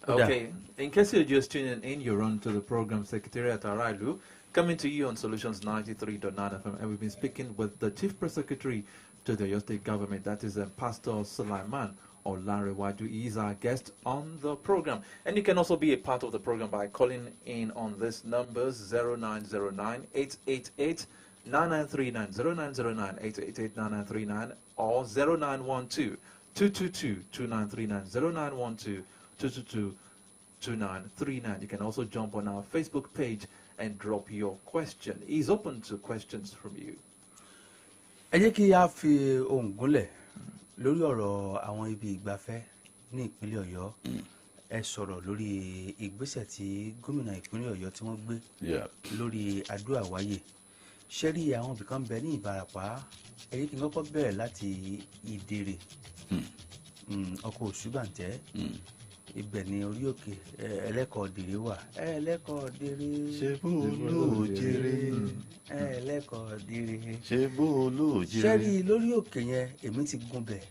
Okay, in case you're just tuning in, you're on to the program Secretariat Arailu, coming to you on Solutions 93.9 FM, and we've been speaking with the Chief Press Secretary to the Oyo State Government, that is Pastor Sulaiman Olanrewaju. He is our guest on the program. And you can also be a part of the program by calling in on these numbers, 0909-888-9939, 0909-888-9939, or 0912-222-2939, 0912-222-2939. You can also jump on our Facebook page and drop your question. He's open to questions from you. Ẹ jẹ́ kí a fi ohùn gúnlẹ̀ lórí ọ̀rọ̀ àwọn ibi ìgbafẹ́ ní ìpínlẹ̀ Ọ̀yọ́. Ẹ sọ̀rọ̀ lórí ìgbésẹ̀ tí gómìnà ìpínlẹ̀ Ọ̀yọ́ tí wọ́n gbé lórí Adó Àwáyè. Ṣé rí àwọn ibìkan bẹ ní Ìbàràpá? Ẹ jẹ́ kí n kọ́kọ́ bẹ̀rẹ̀ láti Ìdèrè, ọkọ̀ Òṣùbàǹtẹ́. Ibẹ̀ ni orí òkè Ẹlẹ́kọ̀ọ́dèrè wà. Ẹlẹ́kọ̀ọ́dèrè ṣe bó lóòjèrè. Ẹlẹ́kọ̀ọ́dèrè ṣe bó lóòjèrè. Ṣé rí lórí òkè yẹn èmi ti gùn bẹ̀.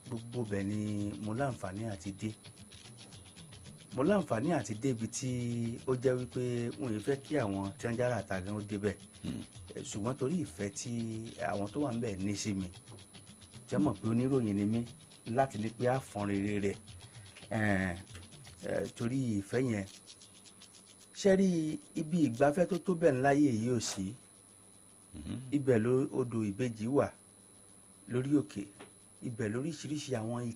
Gbogbo bẹ̀ ni mo láǹfààní àti dé. Mo láǹfààní àti dé ibi tí ó jẹ́ wípé wọn ò fẹ́ kí àwọn tí wọ́n jára àtàgán ó débẹ̀. Ṣùgbọ́n torí ìfẹ́ tí àwọn tó wà ń bẹ̀ ní sí mi, jẹ́ mọ̀ pé oníròyìn ni mí láti ní pé àfọ̀n rere rẹ̀. Torí ìfẹ́ yẹn. Ṣé rí ibi ìgbafẹ́ tó tó bẹ́ẹ̀ ńláyé yìí ò sí. Ibẹ̀ ló odò ìbejì wà lórí òkè. Ibẹ̀ lóríṣiríṣi àwọn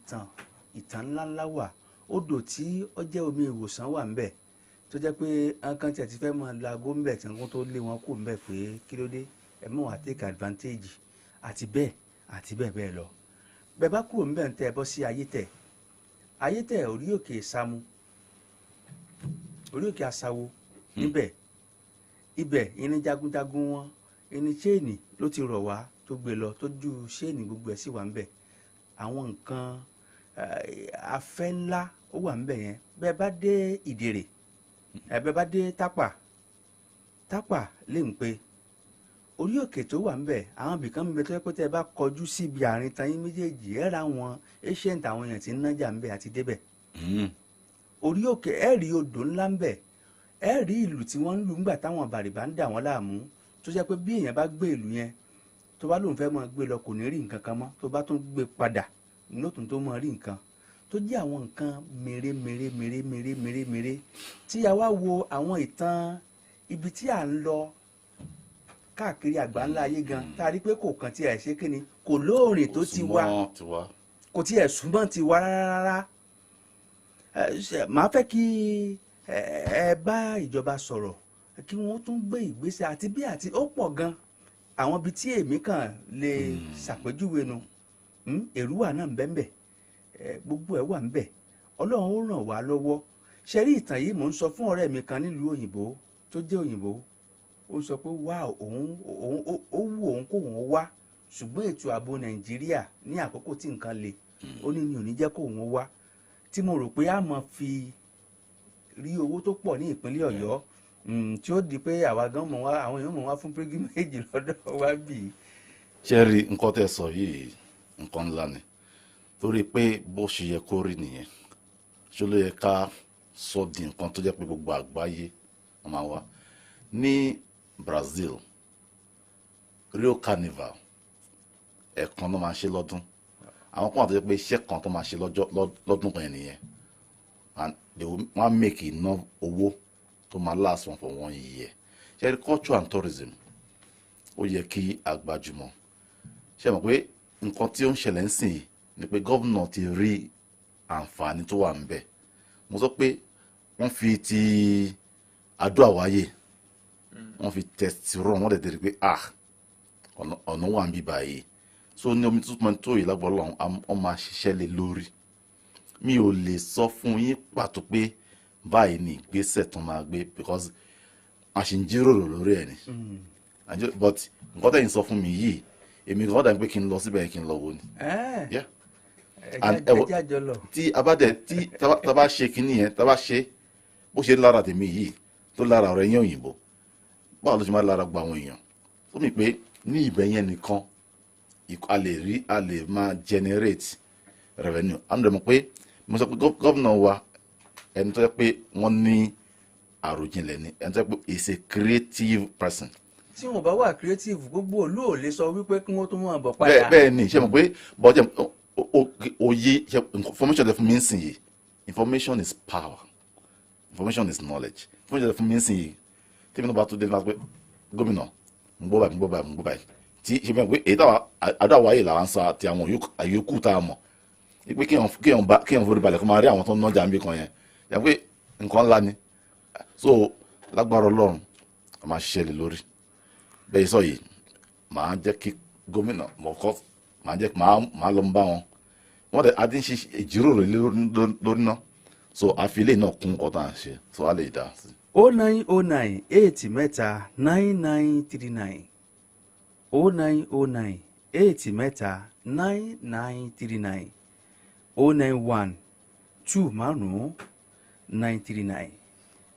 ìtàn ńláńlá wà. Odò tí ó jẹ́ omi ìwòsàn wà ńbẹ̀ tó jẹ́ pé nǹkan tí ẹ ti fẹ́ mọ lago ńbẹ̀ tí wọ́n tó lé wọn kù ńbẹ̀ pé kí ló dé ẹ mọ̀ wá take advantage àti bẹ́ẹ̀ bẹ́ẹ̀ lọ. Bẹ́ẹ̀ bá kúrò ńbẹ̀ ń tẹ́ ẹ bọ́ sí Ayétẹ̀ orí òkè Ìsámú, orí òkè Asáwó níbẹ̀. Ibẹ̀ ìní jagunjagun wọn, ìní ṣéènì ló ti rọ̀ wá tó gbé lọ tó ju ṣéènì gbogbo ẹ̀ sì wà ńbẹ̀. Àwọn nǹkan afẹ́ ńlá ó wà ńbẹ̀ yẹn. Bẹ́ẹ̀ bá dé Ìdèrè, bẹ́ẹ̀ bá dé Tápà lè ń pe orí òkè tó wà ńbẹ̀. Àwọn ibìkan ń bẹ tó yẹ pé tẹ́ ẹ bá kọjú síbi àárín tayín méjèèjì ẹ ra àwọn ancient àwọn èèyàn tí ń nájà ńbẹ̀ àti débẹ̀. Orí òkè ẹ rí odò ńlá ńbẹ̀, ẹ rí ìlù tí wọ́n ń lù ńgbà táwọn bàrìbà ń dà wọ́n láàmú tó jẹ́ pé bí èèyàn bá gbé ìlù yẹn tó bá lóun fẹ́ mọ gbé lọ kò ní rí nǹkan kan mọ́, tó bá tún gbé padà lótùn tó mọ rí nǹkan tó jẹ́ àwọn nǹkan mèremère tí a wá wo àwọn ìtàn ibi tí à ń lọ káàkiri àgbáńlá ayé gan tá a rí pé kò kàn tí ẹ̀ ṣe kíni kò lóòrìn tó ti wá kò tí ẹ̀ súnmọ́ ti wá rárá. Màá fẹ́ kí ẹ bá ìjọba sọ̀rọ̀ kí wọ́n tún gbé ìgbésẹ̀ àti bí àti ó pọ̀ gan àwọn ibi tí èmi kàn lè ṣàpèjúwe nu. Èrúwà náà ń bẹ gbogbo ẹ̀ wà ń bẹ. Ọlọ́run ó ràn wá lọ́wọ́. Ṣé rí ìtàn yìí mò ń sọ fún ọ̀rẹ́ mi kan nílùú òyìnbó tó jẹ́ òyìnbó. Ó sọ pé wá òun ó wù òun kó òun wá ṣùgbọ́n ètò ààbò Nàìjíríà ní àkókò tí nǹkan le ó ní mi ò ní jẹ́ kó òun wá. Tí mo rò pé a máa fi rí owó tó pọ̀ ní ìpínlẹ̀ Ọ̀yọ́ tí ó di pé àwa gan mọ̀ wá àwọn èèyàn mọ̀ wá fún pilgrimage lọ́dọ̀ wa bì í. ṣe rí nǹkan tẹ́ sọ yìí nǹkan ńlá ni torí pé bó ṣe yẹ kó rí nìyẹn ṣé ló yẹ ká sọ di nǹkan tó jẹ́ pé gbogbo àgbáyé wọ́n máa wá ní Brazil Rio Carnival ẹ̀ẹ̀kan ló máa ṣe lọ́dún àwọn kan wà tó jẹ́ pé iṣẹ́ kan tó máa ṣe lọ́dún kan nìyẹn and wọ́n á make enough owó tó máa last one for 1 year ṣe rí culture and tourism ó yẹ kí àgbájúmọ̀ ṣe mọ̀ pé nǹkan tí ó ń ṣẹlẹ̀ ń sìn yìí ni pé gómìnà ti rí àǹfààní tó wà ń bẹ̀ mo sọ pé wọ́n fi ti Adó Àwáyé wọ́n fi test run wọ́n dẹ̀ tẹ̀lé pé ọ̀nà wà ń bí báyìí so ní omi tuntun tó yìí lágbọ́n lọ́wọ́ wọ́n máa ṣiṣẹ́ lé lórí mi ò lè sọ fún yín pàtó pé báyìí ni ìgbésẹ̀ tó máa gbé because a ṣì ń jíròrò lórí ẹ̀ ni but nǹkan tẹ̀yìn sọ fún mi yìí èmi kan dàbí pé kí n lọ síbẹ̀ kí n lọ wo ni. tí a bá ṣe kinní yẹn tá a bá ṣe bó ṣe lára tèmi yìí tó lára ọ̀rẹ́ yẹn òyìnbó báwo ló ṣe máa lára gba àwọn èèyàn ó mì pé ní ibẹ̀ yẹn nìkan a lè máa generate revenue àmì mọ̀ pé mo sọ pé gómìnà wa ẹni tó yẹ pé wọ́n ní àròjinlẹ̀ ni ẹni tó yẹ pé is a creative person. tí wọn bá wà creative gbogbo olú ò lè sọ wípé kí wọn tó mọ àbọ̀ padà. bẹ́ẹ̀ ni ṣe mọ̀ pé bọ́jà òye information fún mi ń sìn yìí information is power information is knowledge information fún mi ń sìn yìí tí mi náà bá tó dé láti pé gómìnà ń gbọ́ báyìí tí ṣe mọ̀ pé èyí táwa Adó Àwáyé là ń sa ti àwọn àyókù tá a mọ̀ pé kéèyàn forí balẹ̀ kó máa rí àwọn tó ń nájà níbi kan yẹn yà pé nǹkan ńlá ni so lágbára Ọlọ́run a máa ṣiṣẹ́ lé lórí bẹ́ẹ̀ sọ yìí màá jẹ́ kí gómìnà mọ̀ọ́kọ́ màá lọ bá wọ́n dẹ̀ adé ń ṣe ìjíròrò lórí náà so àfilẹ̀ náà kún ọ̀tá à ń ṣe so a lè dá sí. 0909 8 mẹ́ta 9939 0909 8 mẹ́ta 9939 091 2 márùn-ún 939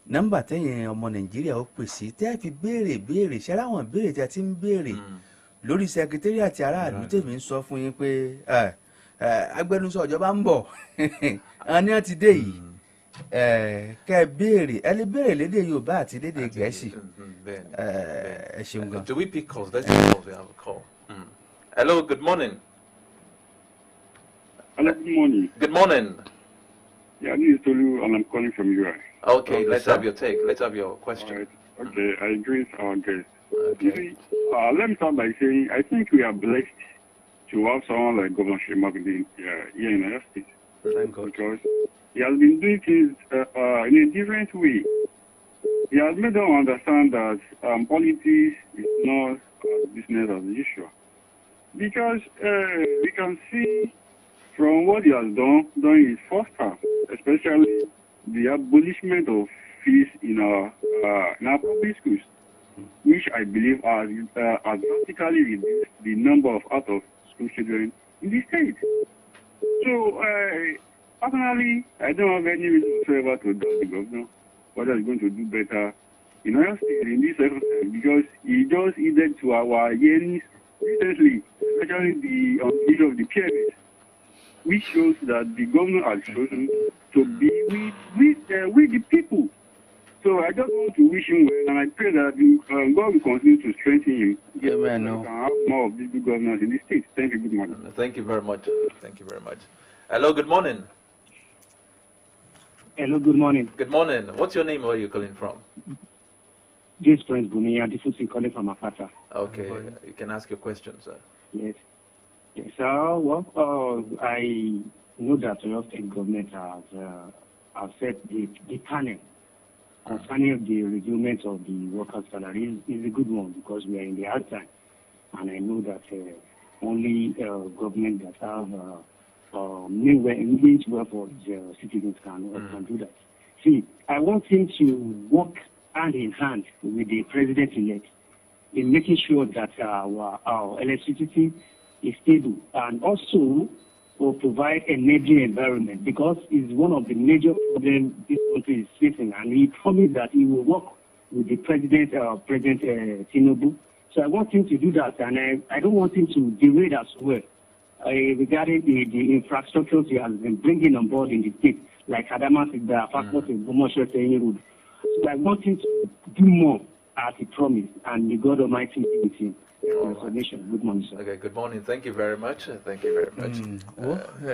nọ́mbà tẹ́yìn ọmọ Nàìjíríà ó pè sí tẹ́ fi béèrè ṣẹ́ra àwọn béèrè tí a ti ń béèrè lórí sẹkítẹ́rìàtì aráàlú tèmi ń sọ fún yín pé agbẹnusọ ìjọba ń bọ̀ àní àti dé yìí kẹ́ béèrè ẹ lè béèrè lédè Yorùbá àti lédè Gẹ̀ẹ́sì ẹ ṣeun gan. Do we pick calls? Let's pick calls. We have a call. Hello, good morning. Hello, good morning. Good morning. Yeah, this is Tolu, and I'm calling from UI. Okay, let's have your take. Let's have your question. All right. Okay, I agree with our guest. Okay. You see, let me start by saying I think we are blessed to have someone like Governor Shemakinde here in our state. Thank God. Because he has been doing things in a different way. He has made them understand that politics is not business as usual. Because we can see from what he has done during his first term, especially the abolishment of fees in our public schools, which I believe has drastically reduced the number of out-of-school children in the state. So, personally, I don't have any reason whatsoever to doubt the governor whether he's going to do better in our state in this circumstance, because he just heeded to our hearings recently, especially the issue of the pyramids, which shows that the governor has chosen to be with the people. So I just want to wish him well, and I pray that God will continue to strengthen him. Yeah, man, no. We can have more of these good governors in the state. Thank you. Good morning. Thank you very much. Thank you very much. Hello, good morning. Hello, good morning. Good morning. What's your name? Where are you calling from? This Prince Bumi, Adifusi calling from Afata. Okay, you can ask your question, sir. Yes. Yes, well, I know that the state government has set the panel concerning the reviewment of the workers' salary is a good one, because we are in the hard time. And I know that only government that have means well for the citizens can do that. See, I want him to work hand in hand with the president-elect in making sure that our electricity is stable, and also will provide a enabling environment, because it's one of the major problems this country is facing, and he promised that he will work with the President Tinubu. So I want him to do that, and I don't want him to derail as well regarding the infrastructures he has been bringing on board in the state, like Adama Sigba, Fakot, Gomosho, Road. So I want him to do more as he promised, and may God Almighty be with him. Good morning, sir. Okay, good morning. Thank you very much. Thank you very much.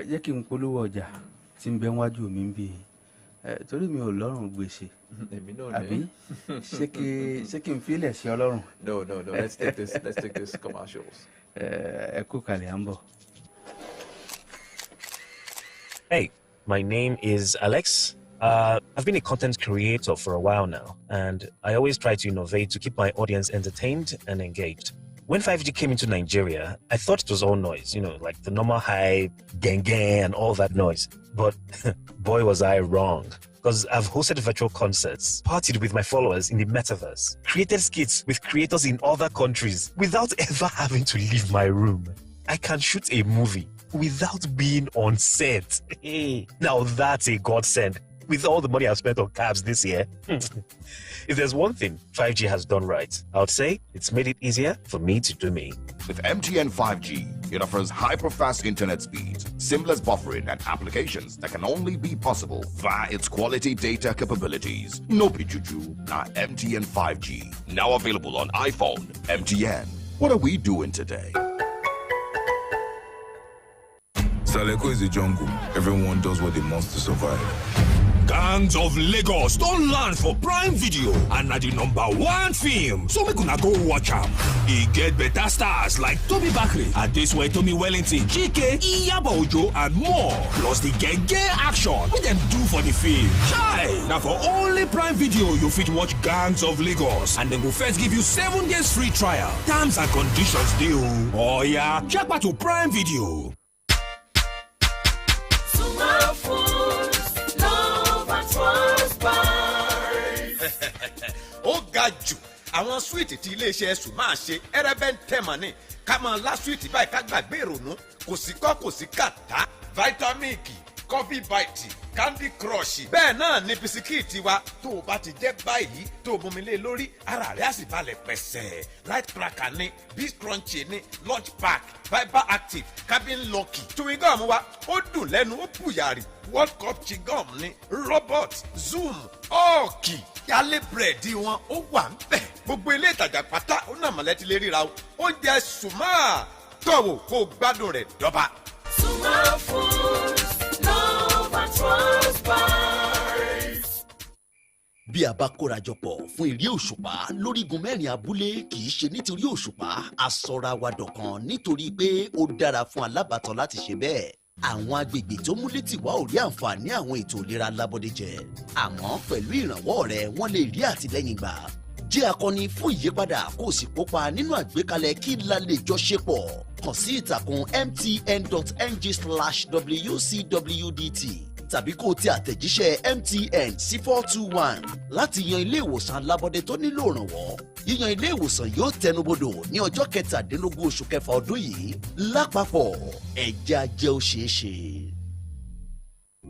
Jẹ́ kí n polówó ọjà tí ń bẹ wájú mi ń bí torí mi ò lọ́rùn gbèsè àbí ṣé kí n filẹ̀ sí ọlọ́run. No. Let's take this commercials. Ẹ kú kalẹ̀ à ń bọ̀. Hey, my name is Alex. I've been a content creator for a while now, and I always try to innovate to keep my audience entertained and engaged. When 5G came into Nigeria, I thought it was all noise, like the normal hype, gang, and all that noise. But boy, was I wrong. Because I've hosted virtual concerts, partied with my followers in the metaverse, created skits with creators in other countries without ever having to leave my room. I can shoot a movie without being on set. Hey, now that's a godsend. With all the money I've spent on cabs this year, if there's one thing 5G has done right, I would say it's made it easier for me to do me. With MTN 5G, it offers hyper-fast internet speeds, seamless buffering, and applications that can only be possible via its quality data capabilities. No pijuju, not MTN 5G. Now available on iPhone. MTN. What are we doing today? Saleko is a jungle. Everyone does what they must to survive. Gangs of Lagos don't land for Prime Video and are the #1 film. So make una go watch am. E get better stars like Toby Bakri, Adeswe Tommy Wellington, Chike, Iyabo Ojo, and more. Plus the genge action we them do for the film. Chai! Now for only Prime Video you fit watch Gangs of Lagos, and then go first give you 7 days free trial. Terms and conditions deal. Oh yeah, check out to Prime Video. Ó ga jù àwọn súwìtì tí iléeṣẹ́ sùn máa ṣe ẹrẹ́bẹ́ntẹ́mọ̀ ni ká máa lá súwìtì báyìí ká gbàgbé ìrònú kò sí kọ́ kò sí kàtá vitamíìkì coffee bite candy crush bẹ́ẹ̀ náà ni bisikíìtì wa tó o bá ti jẹ́ báyìí tó o mumi lé lórí ara rẹ̀ á sì balẹ̀ pẹ̀sẹ̀ right cracker ni beast crunchy ni lunch pack fiber active cabin lucky chewing gum wa ó dùn lẹ́nu ó bùyàrì world cup chewing gum ni robot zoom ọ̀ọ̀kì yálé búrẹ́dì wọn ó wà ń bẹ̀ gbogbo ilé ìtajà pátá ó nà mọ̀lẹ́tì lè ríra o oúnjẹ sùnmọ́ tọ̀wọ̀ kó o gbádùn rẹ̀ dọ́ba. Suma Foods, love and spice. Bí a bá kórajọpọ̀ fún ìrí òṣùpá lórígun mẹ́rin abúlé kì í ṣe nítorí òṣùpá a sọra wa dọ̀kan nítorí pé ó dára fún alábàtàn láti ṣe bẹ́ẹ̀. Àwọn agbègbè tó múlé tì wá ò rí àǹfààní àwọn ètò ìlera lábọ́dé jẹ àmọ́ pẹ̀lú ìrànwọ́ rẹ wọ́n lè rí àtìlẹ́yìn gbà. Jẹ́ akọni fún ìyípadà kó o sì kópa nínú àgbékalẹ̀ kí la lè jọ ṣe pọ̀. Kàn sí ìtàkùn mtn.ng/WCWDT tàbí kó o ti àtẹ̀jíṣẹ́ MTN sí 421 láti yan ilé ìwòsàn alábọ́dé tó nílò ìrànwọ́. Yíyan ilé ìwòsàn yóò tẹnubodò ní ọjọ́ 17 oṣù kẹfà ọdún yìí. Lápapọ̀ ẹ̀jẹ̀ ajẹ́ ó ṣeé ṣe.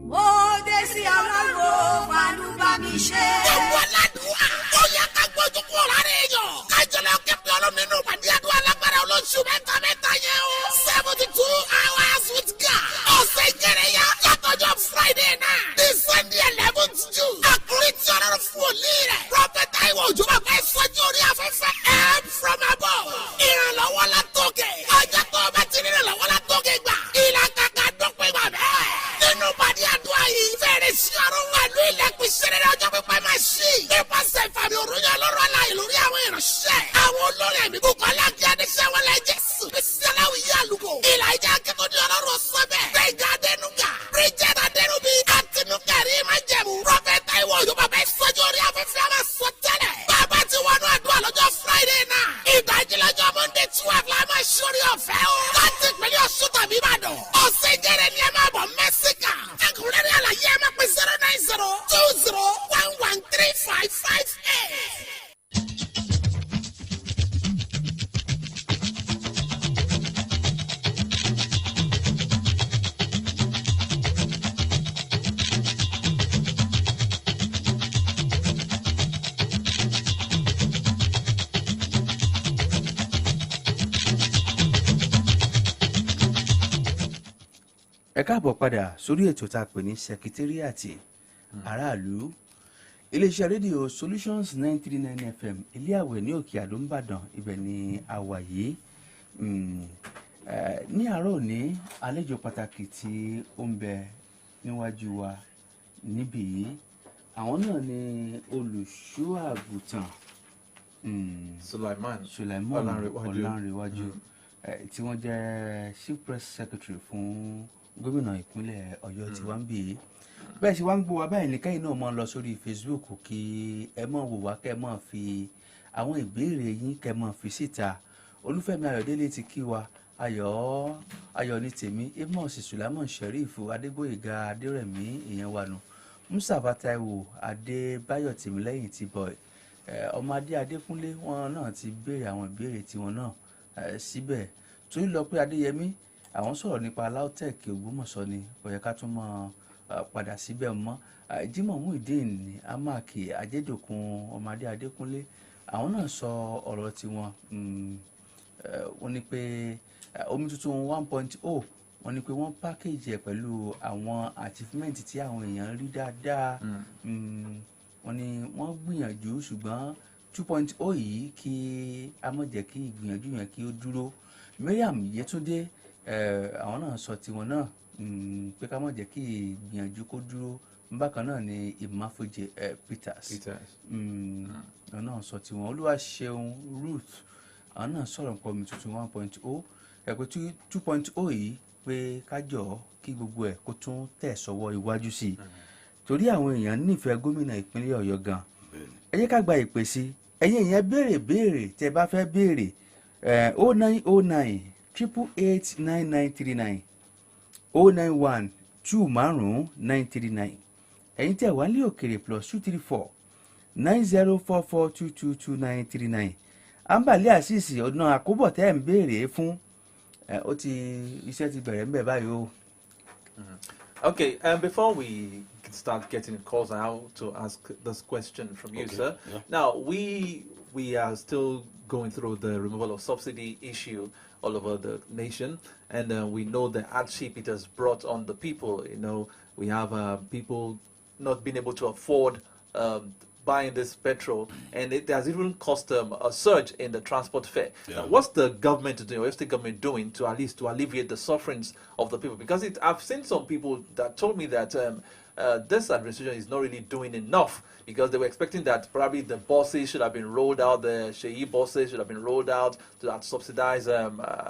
Mo dé sí Ọlọ́run fanú bá mi ṣe. Gbogbo aládùúgbò ó yẹ ká gbójú kúrò lára èèyàn. Kájọlọ kẹ́pẹ́ Ọlọ́run nínú ìpàdé àdúrà lágbára olóṣù mẹ́ta yẹn o. 72 hours with God. Ọ̀sẹ̀ ìjẹrẹ̀yà látọjọ́ Friday náà. Ní Sunday 11th June. Àkúrí tí Ọlọ́run fún òní rẹ̀. Prophet Taiwo Òjó bàbá ẹ̀ sọ́jú orí afẹ́fẹ́. Help from above. Ìrànlọ́wọ́ látòkè. Ọjọ́ tó o bá ti rí ìrànlọ́wọ́ látòkè gbà. Ìlàkàkà dọ́pẹ́ gbà bẹ́ẹ̀. Nínú ìpàdé àdúrà yìí fẹ́rẹ̀ sí ọ̀run wà ní ilẹ̀kùn ìṣẹ̀lẹ̀ ọjọ́ pípẹ́ máa ṣí. Nípasẹ̀ ìfàmì òrùnyàn ọlọ́run aláyè lórí àwọn ìránṣẹ́. Àwọn olórin ẹ̀mí kúkọ́ láti adéṣẹ́wọlé Jésù. Bísí aláwìyé àlùkò. Ìlàjà akẹ́kọ̀ọ́ ọlọ́run sọ́bẹ̀. Gbẹ̀ngà Adénúgà. Bridget Adénúbí. Àtinúkẹ̀rí Májẹ̀mú. Prophet Taiwo Òjó bàbá ìsọjí orí afẹ́fẹ́ a máa sọ tẹ́lẹ̀. Bàbá ti wọnú àdúrà lọ́jọ́ Friday náà. Ìdájí lọ́jọ́ Monday 12 la máa ṣorí ọ̀fẹ́ o. Láti ìpínlẹ̀ Ọ̀ṣun tàbí Ìbàdàn. Ọ̀sẹ̀ ìjẹrẹ ni ẹ máa bọ̀ Mẹ́síkà. Ẹkùnrẹ́rẹ́ àlàyé ẹ máa pè 090-20113558. ẹ káàbọ̀ padà sórí ètò tá a pè ní sẹkítẹ́rìàtì aráàlú iléeṣẹ́ rédíò Solutions 939 FM ilé àwẹ̀ ní Òkè Àdó ńbàdàn ibẹ̀ ni a wà yìí. Ní àárọ̀ òní àlejò pàtàkì tí ó ń bẹ níwájú wa níbí yìí àwọn náà ni olùṣọ́ àgùntàn Sulaiman Ọlánrewájú tí wọ́n jẹ́ chief press secretary fún gómìnà ìpínlẹ̀ Ọ̀yọ́ tí wọ́n ń bì í. Bẹ́ẹ̀ ṣe wá ń gbọ́ wa báyìí ní kẹ́yìn náà máa lọ sórí Facebook kí ẹ máa wò wá kẹ́ ẹ máa fi àwọn ìbéèrè yín kẹ́ ẹ máa fi síta. Olúfẹ́mi Ayọ̀délé ti kí wa ayọ̀ ní tèmi Amos Sulaiman Sheriff Adégbóyèga Adérẹ̀mí ìyẹn wà nù Mustapha Taiwo Adébáyọ̀ Tìmílẹ́yìn ti bọ̀ ọmọdé Adékúnlé wọn náà ti béèrè àwọn ìbéèrè tiwọn náà síbẹ̀ torí lọ pé Adéyẹmí àwọn sọ̀rọ̀ nípa LAUTECH Ògbómọ̀ṣọ́ ni kò yẹ ká tún mọ́ padà síbẹ̀ mọ́. Jimoh Muideen Amaki Ajédòkun ọmọdé Adékúnlé àwọn náà sọ ọ̀rọ̀ tiwọn wọ́n ní pé omi tuntun 1.0 wọ́n ní pé wọ́n package ẹ̀ pẹ̀lú àwọn achievement tí àwọn èèyàn rí dáadáa. Wọ́n ní wọ́n gbìyànjú ṣùgbọ́n 2.0 yìí kí a má jẹ́ kí ìgbìyànjú yẹn kí ó dúró. Mariam Yétúndé àwọn náà sọ tiwọn náà pé ká má jẹ́ kí ìgbìyànjú kó dúró. Bákan náà ni Ìmáfojì Peters àwọn náà sọ tiwọn. Olúwaṣeun Ruth àwọn náà sọ̀rọ̀ nípa omi tuntun 1.0 ẹ̀pẹ́ 2.0 yìí pé kájọ kí gbogbo ẹ̀ kó tún tẹ̀ sọ́wọ́ iwájú sí i torí àwọn èèyàn nífẹ̀ẹ́ gómìnà ìpínlẹ̀ Ọ̀yọ́ gan. Ẹ jẹ́ ká gba ìpè sí ẹ̀yin èèyàn béèrè tẹ́ bá fẹ́ béèrè 0909 888 9939 091 25 939 ẹ̀yin tẹ́ wà ní òkèrè +234 9044 222939 Ambali Asisi ọ̀nà àkóbọ̀ tẹ́ ń béèrè fún iṣẹ́ ti bẹ̀rẹ̀ ń bẹ̀ báyìí o. Okay, before we start getting calls, I have to ask this question from you, sir. Yeah. Now, we are still going through the removal of subsidy issue all over the nation, and we know the hardship it has brought on the people. You know, we have people not being able to afford buying this petrol, and it has even caused a surge in the transport fare. Yeah. What's the government doing, or what's the government doing to at least to alleviate the sufferings of the people? Because I've seen some people that told me that this administration is not really doing enough, because they were expecting that probably the buses should have been rolled out, the Sheyi buses should have been rolled out to subsidize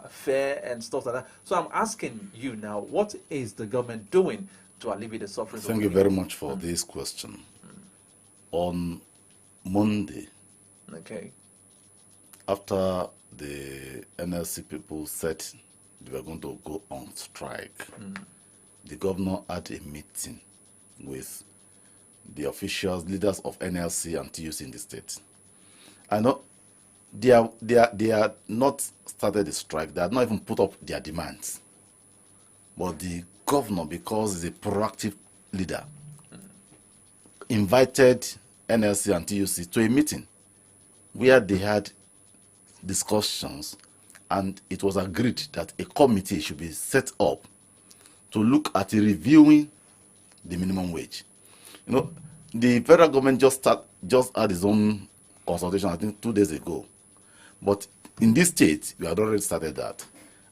fare and stuff like that. So I'm asking you now, what is the government doing to alleviate the sufferings? Thank you very much for this question. On Monday, after the NLC people said they were going to go on strike, the governor had a meeting with the officials, leaders of NLC and TUC in the state. I know they are not started the strike. They had not even put up their demands. But the governor, because he's a proactive leader, invited NLC and TUC to a meeting where they had discussions, and it was agreed that a committee should be set up to look at reviewing the minimum wage. You know, the federal government just had its own consultation, I think 2 days ago. But in this state, we had already started that.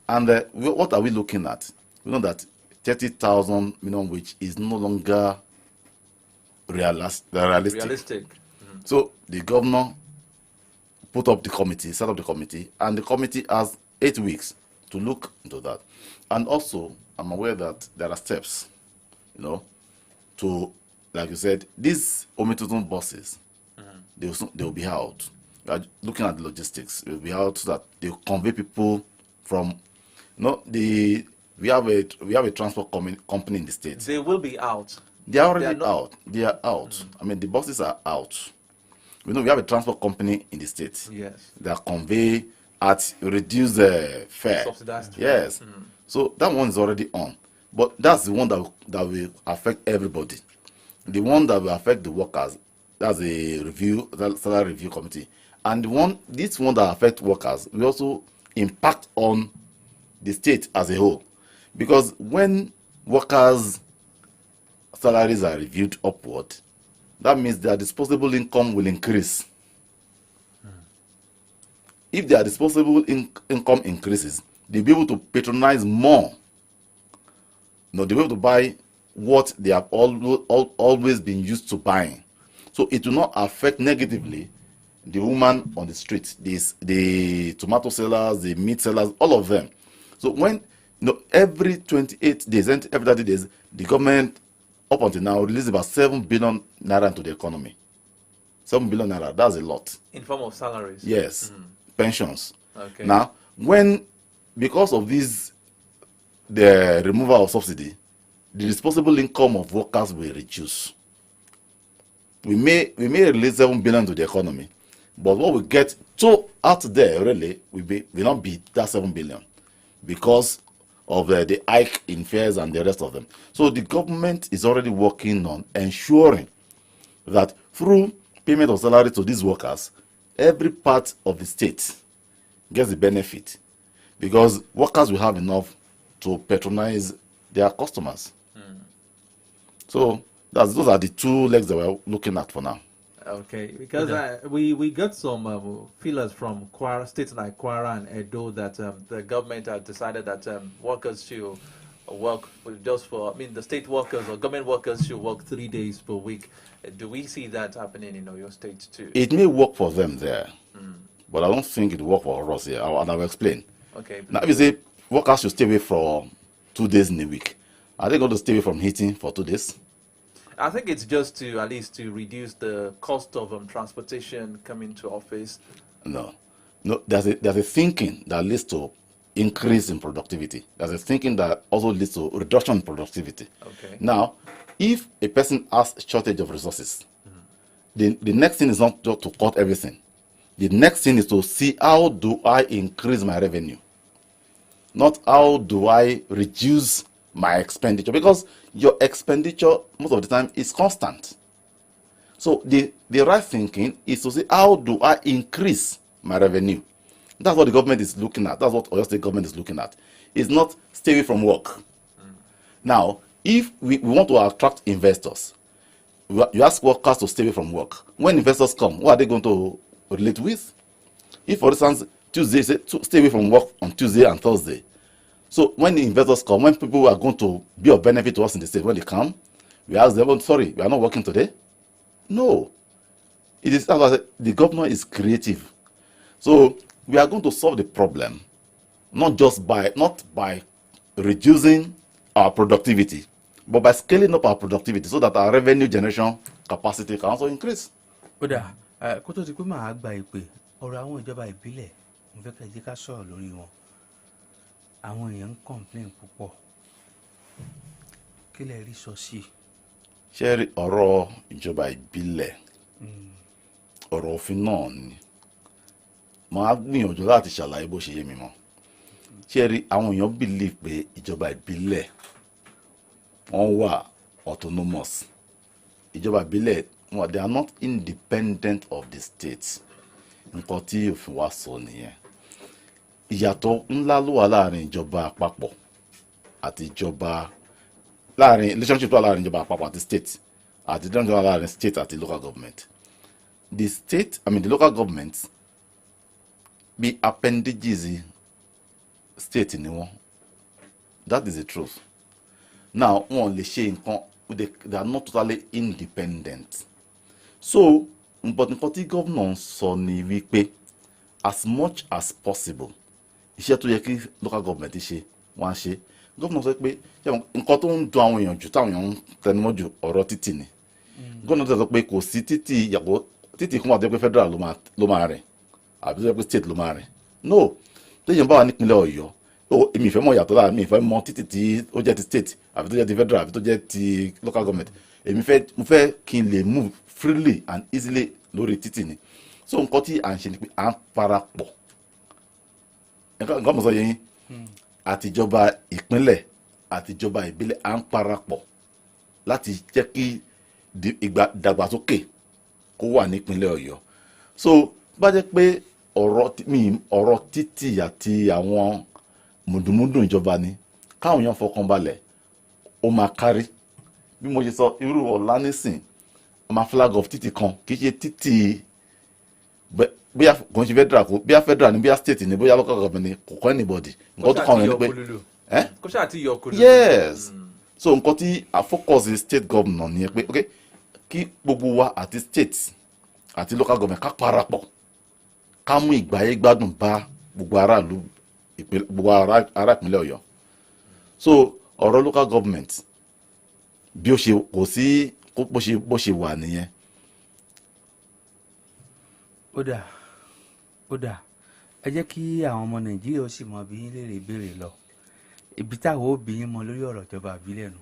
And what are we looking at? We know that 30,000 minimum wage is no longer realistic. So the governor put up the committee, set up the committee, and the committee has 8 weeks to look into that. And also, I'm aware that there are steps, you know, to, like you said, these Omitutun buses, they will be out. We are looking at the logistics. They will be out so that they will convey people from, you know, we have a transport company in the state. They will be out. They are already out. They are out. I mean, the buses are out. We know we have a transport company in the state. Yes. That convey at reduced fare. Subsidized fare. Yes. So that one is already on. But that's the one that will affect everybody. The one that will affect the workers, that's a salary review committee. And this one that affects workers will also impact on the state as a whole. Because when workers' salaries are reviewed upward, that means their disposable income will increase. If their disposable income increases, they'll be able to patronize more. No, they'll be able to buy what they have always been used to buying. So it will not affect negatively the woman on the street, the tomato sellers, the meat sellers, all of them. So when every 28 days and every 30 days, the government up until now released about 7 billion naira into the economy. 7 billion naira, that's a lot. In form of salaries? Yes, pensions. Okay. Now, because of the removal of subsidy, the disposable income of workers will reduce. We may release 7 billion to the economy, but what we get out there really will not be that 7 billion because of the hike in fares and the rest of them. So the government is already working on ensuring that through payment of salary to these workers, every part of the state gets the benefit because workers will have enough to patronize their customers. So those are the two legs that we're looking at for now. Okay, because we got some feelers from states like Kwara and Edo that the government has decided that workers should work the state workers or government workers should work 3 days per week. Do we see that happening in your state too? It may work for them there, but I don't think it will work for us here, and I'll explain. Okay. Now, if you say workers should stay away for 2 days in a week, are they going to stay away from heating for 2 days? I think it's just at least to reduce the cost of transportation coming to office. No, there's a thinking that leads to increase in productivity. There's a thinking that also leads to reduction in productivity. Okay. Now, if a person has a shortage of resources, the next thing is not just to cut everything. The next thing is to see how do I increase my revenue, not how do I reduce my expenditure, because your expenditure most of the time is constant. So the right thinking is to say, how do I increase my revenue? That's what the government is looking at. That's what Oyo State government is looking at. It's not stay away from work. Now, if we want to attract investors, you ask workers to stay away from work. When investors come, what are they going to relate with? If, for instance, Tuesday, say, stay away from work on Tuesday and Thursday. So when the investors come, when people are going to be of benefit to us in the state, when they come, we ask them, sorry, we are not working today. No. It is the governor is creative. So we are going to solve the problem, not by reducing our productivity, but by scaling up our productivity so that our revenue generation capacity can also increase. Kódà kó tó di pé màá gba ìpè ọ̀rọ̀ àwọn ìjọba ìbílẹ̀ mo fẹ́ kẹ́ jẹ́ ká sọ̀rọ̀ lórí wọn. Àwọn èèyàn ń complain púpọ̀. Kí lẹ rí sọ sí? Ṣé rí ọ̀rọ̀ ìjọba ìbílẹ̀ ọ̀rọ̀ òfin náà ni màá gbìyànjú láti ṣàlàyé bó ṣe yé mi mọ́. Ṣé rí àwọn èèyàn believe pé ìjọba ìbílẹ̀ wọ́n wà autonomous. Ìjọba ìbílẹ̀ they are not independent of the state. Nǹkan tí òfin wa sọ nìyẹn. Ìyàtọ̀ ńlá ló wà láàrin ìjọba àpapọ̀ àti ìjọba relationship tó wà láàrin ìjọba àpapọ̀ àti state àti ìjọba láàrin state àti local government. The local government be appendages state ni wọ́n. That is the truth. Now wọ́n lè ṣe nǹkan, they are not totally independent. So but nǹkan tí governor sọ ni wípé as much as possible iṣẹ́ tó yẹ kí local government ṣe wọ́n á ṣe. Governor sọ pé nǹkan tó ń dùn àwọn èèyàn jù táwọn èèyàn ń tẹnumọ́ jù ọ̀rọ̀ títì ni. Governor sọ pé kò sí títì yàgò títì kún àti pé federal ló máa rìn àbí tó yẹ pé state ló máa rìn. No, téèyàn bá wà nípínlẹ̀ Ọ̀yọ́ èmi ìfẹ́ mọ̀ yàtọ̀ láàrin mi ìfẹ́ mọ̀ títì tí ó jẹ́ ti state àbí tó jẹ́ ti federal àbí tó jẹ́ ti local government. Mo fẹ́ kí n lè move freely and easily lórí títì ni. So nǹkan tí à ń ṣe ni pé à ń parapọ̀. Nǹkan mọ̀ sọ yẹn àtijọba ìpínlẹ̀ àtijọba ìbílẹ̀ à ń parapọ̀ láti jẹ́ kí ìdàgbàsókè kó wà nípínlẹ̀ Ọ̀yọ́. So bá jẹ́ pé ọ̀rọ̀ títì àti àwọn mùdùmúdù ìjọba ni káwọn èèyàn fọkàn balẹ̀ ó máa kárí bí mo ṣe sọ irú ọ̀la nísìn ọmọ flag of títì kan kì í ṣe títì bóyá kò ń ṣe federal kò bóyá federal ni bóyá state ni bóyá local government ni kò kọ́ anybody nǹkan tó kàn wọ́n ni pé kó ṣáà ti yọ kúlù. yes so nǹkan tí a focus state governor nìyẹn pé ok kí gbogbo wa àti state àti local government ká parapọ̀ ká mú ìgbáyé gbádùn bá gbogbo aráàlú gbogbo ará ìpínlẹ̀ Ọ̀yọ́ so ọ̀rọ̀ local government bí ó ṣe kò sí bó ṣe wà nìyẹn. ó dà ẹ jẹ́ kí àwọn ọmọ Nàìjíríà ó sì mọ bí yín léèrè ìbéèrè lọ ibi táwọn ó bí yín mọ lórí ọ̀rọ̀ ìjọba àbílẹ̀ nù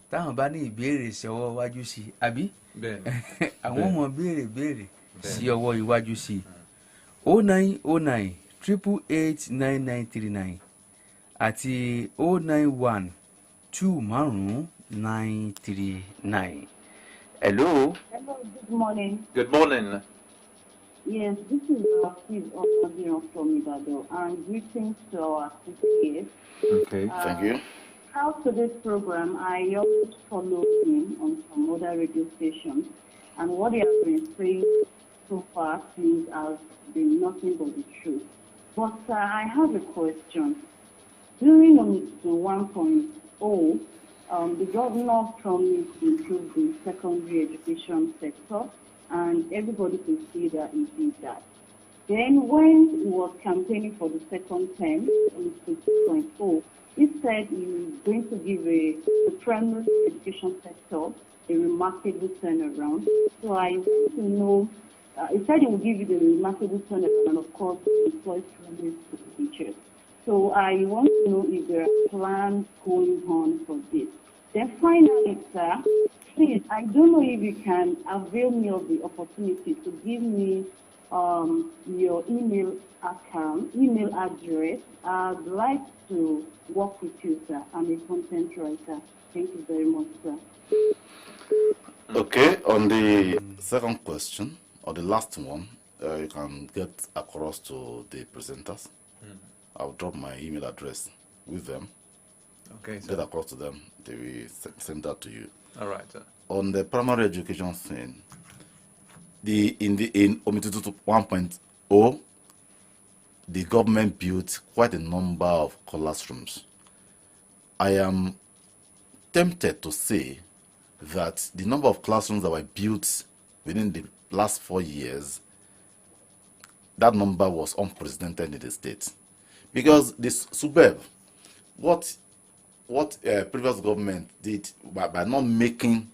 táwọn bá ní ìbéèrè sí ọwọ́ iwájú sí i àbí àwọn ọmọ béèrè sí ọwọ́ iwájú sí i 0909 888 àti 091 25939. Hello. Hello, good morning. Good morning. Yes, this is Steve Ogbondiran from Ibadan, and greetings to our guests. Okay, thank you. How to this program, I always follow him on some other radio stations, and what he has been saying so far seems has been nothing but the truth. But I have a question. During the 1.0, the governor promised to improve the secondary education sector, and everybody could see that he did that. Then when he was campaigning for the second term, on 2.0, he said he was going to give the primary education sector a remarkable turnaround. So I want to know, he said he will give you the remarkable turnaround, and of course, employ students to teachers. So I want to know if there are plans going on for this. Then finally, sir, please, I don't know if you can avail me of the opportunity to give me your email address. I'd like to work with you, sir. I'm a content writer. Thank you very much, sir. Okay, on the second question, or the last one, you can get across to the presenters. I'll drop my email address with them. Okay, sir. Get across to them. They will send that to you. All right, sir. On the primary education thing, in Omitutu 1.0, the government built quite a number of classrooms. I am tempted to say that the number of classrooms that were built within the last 4 years, that number was unprecedented in the state. Because this suburb, what previous government did by not making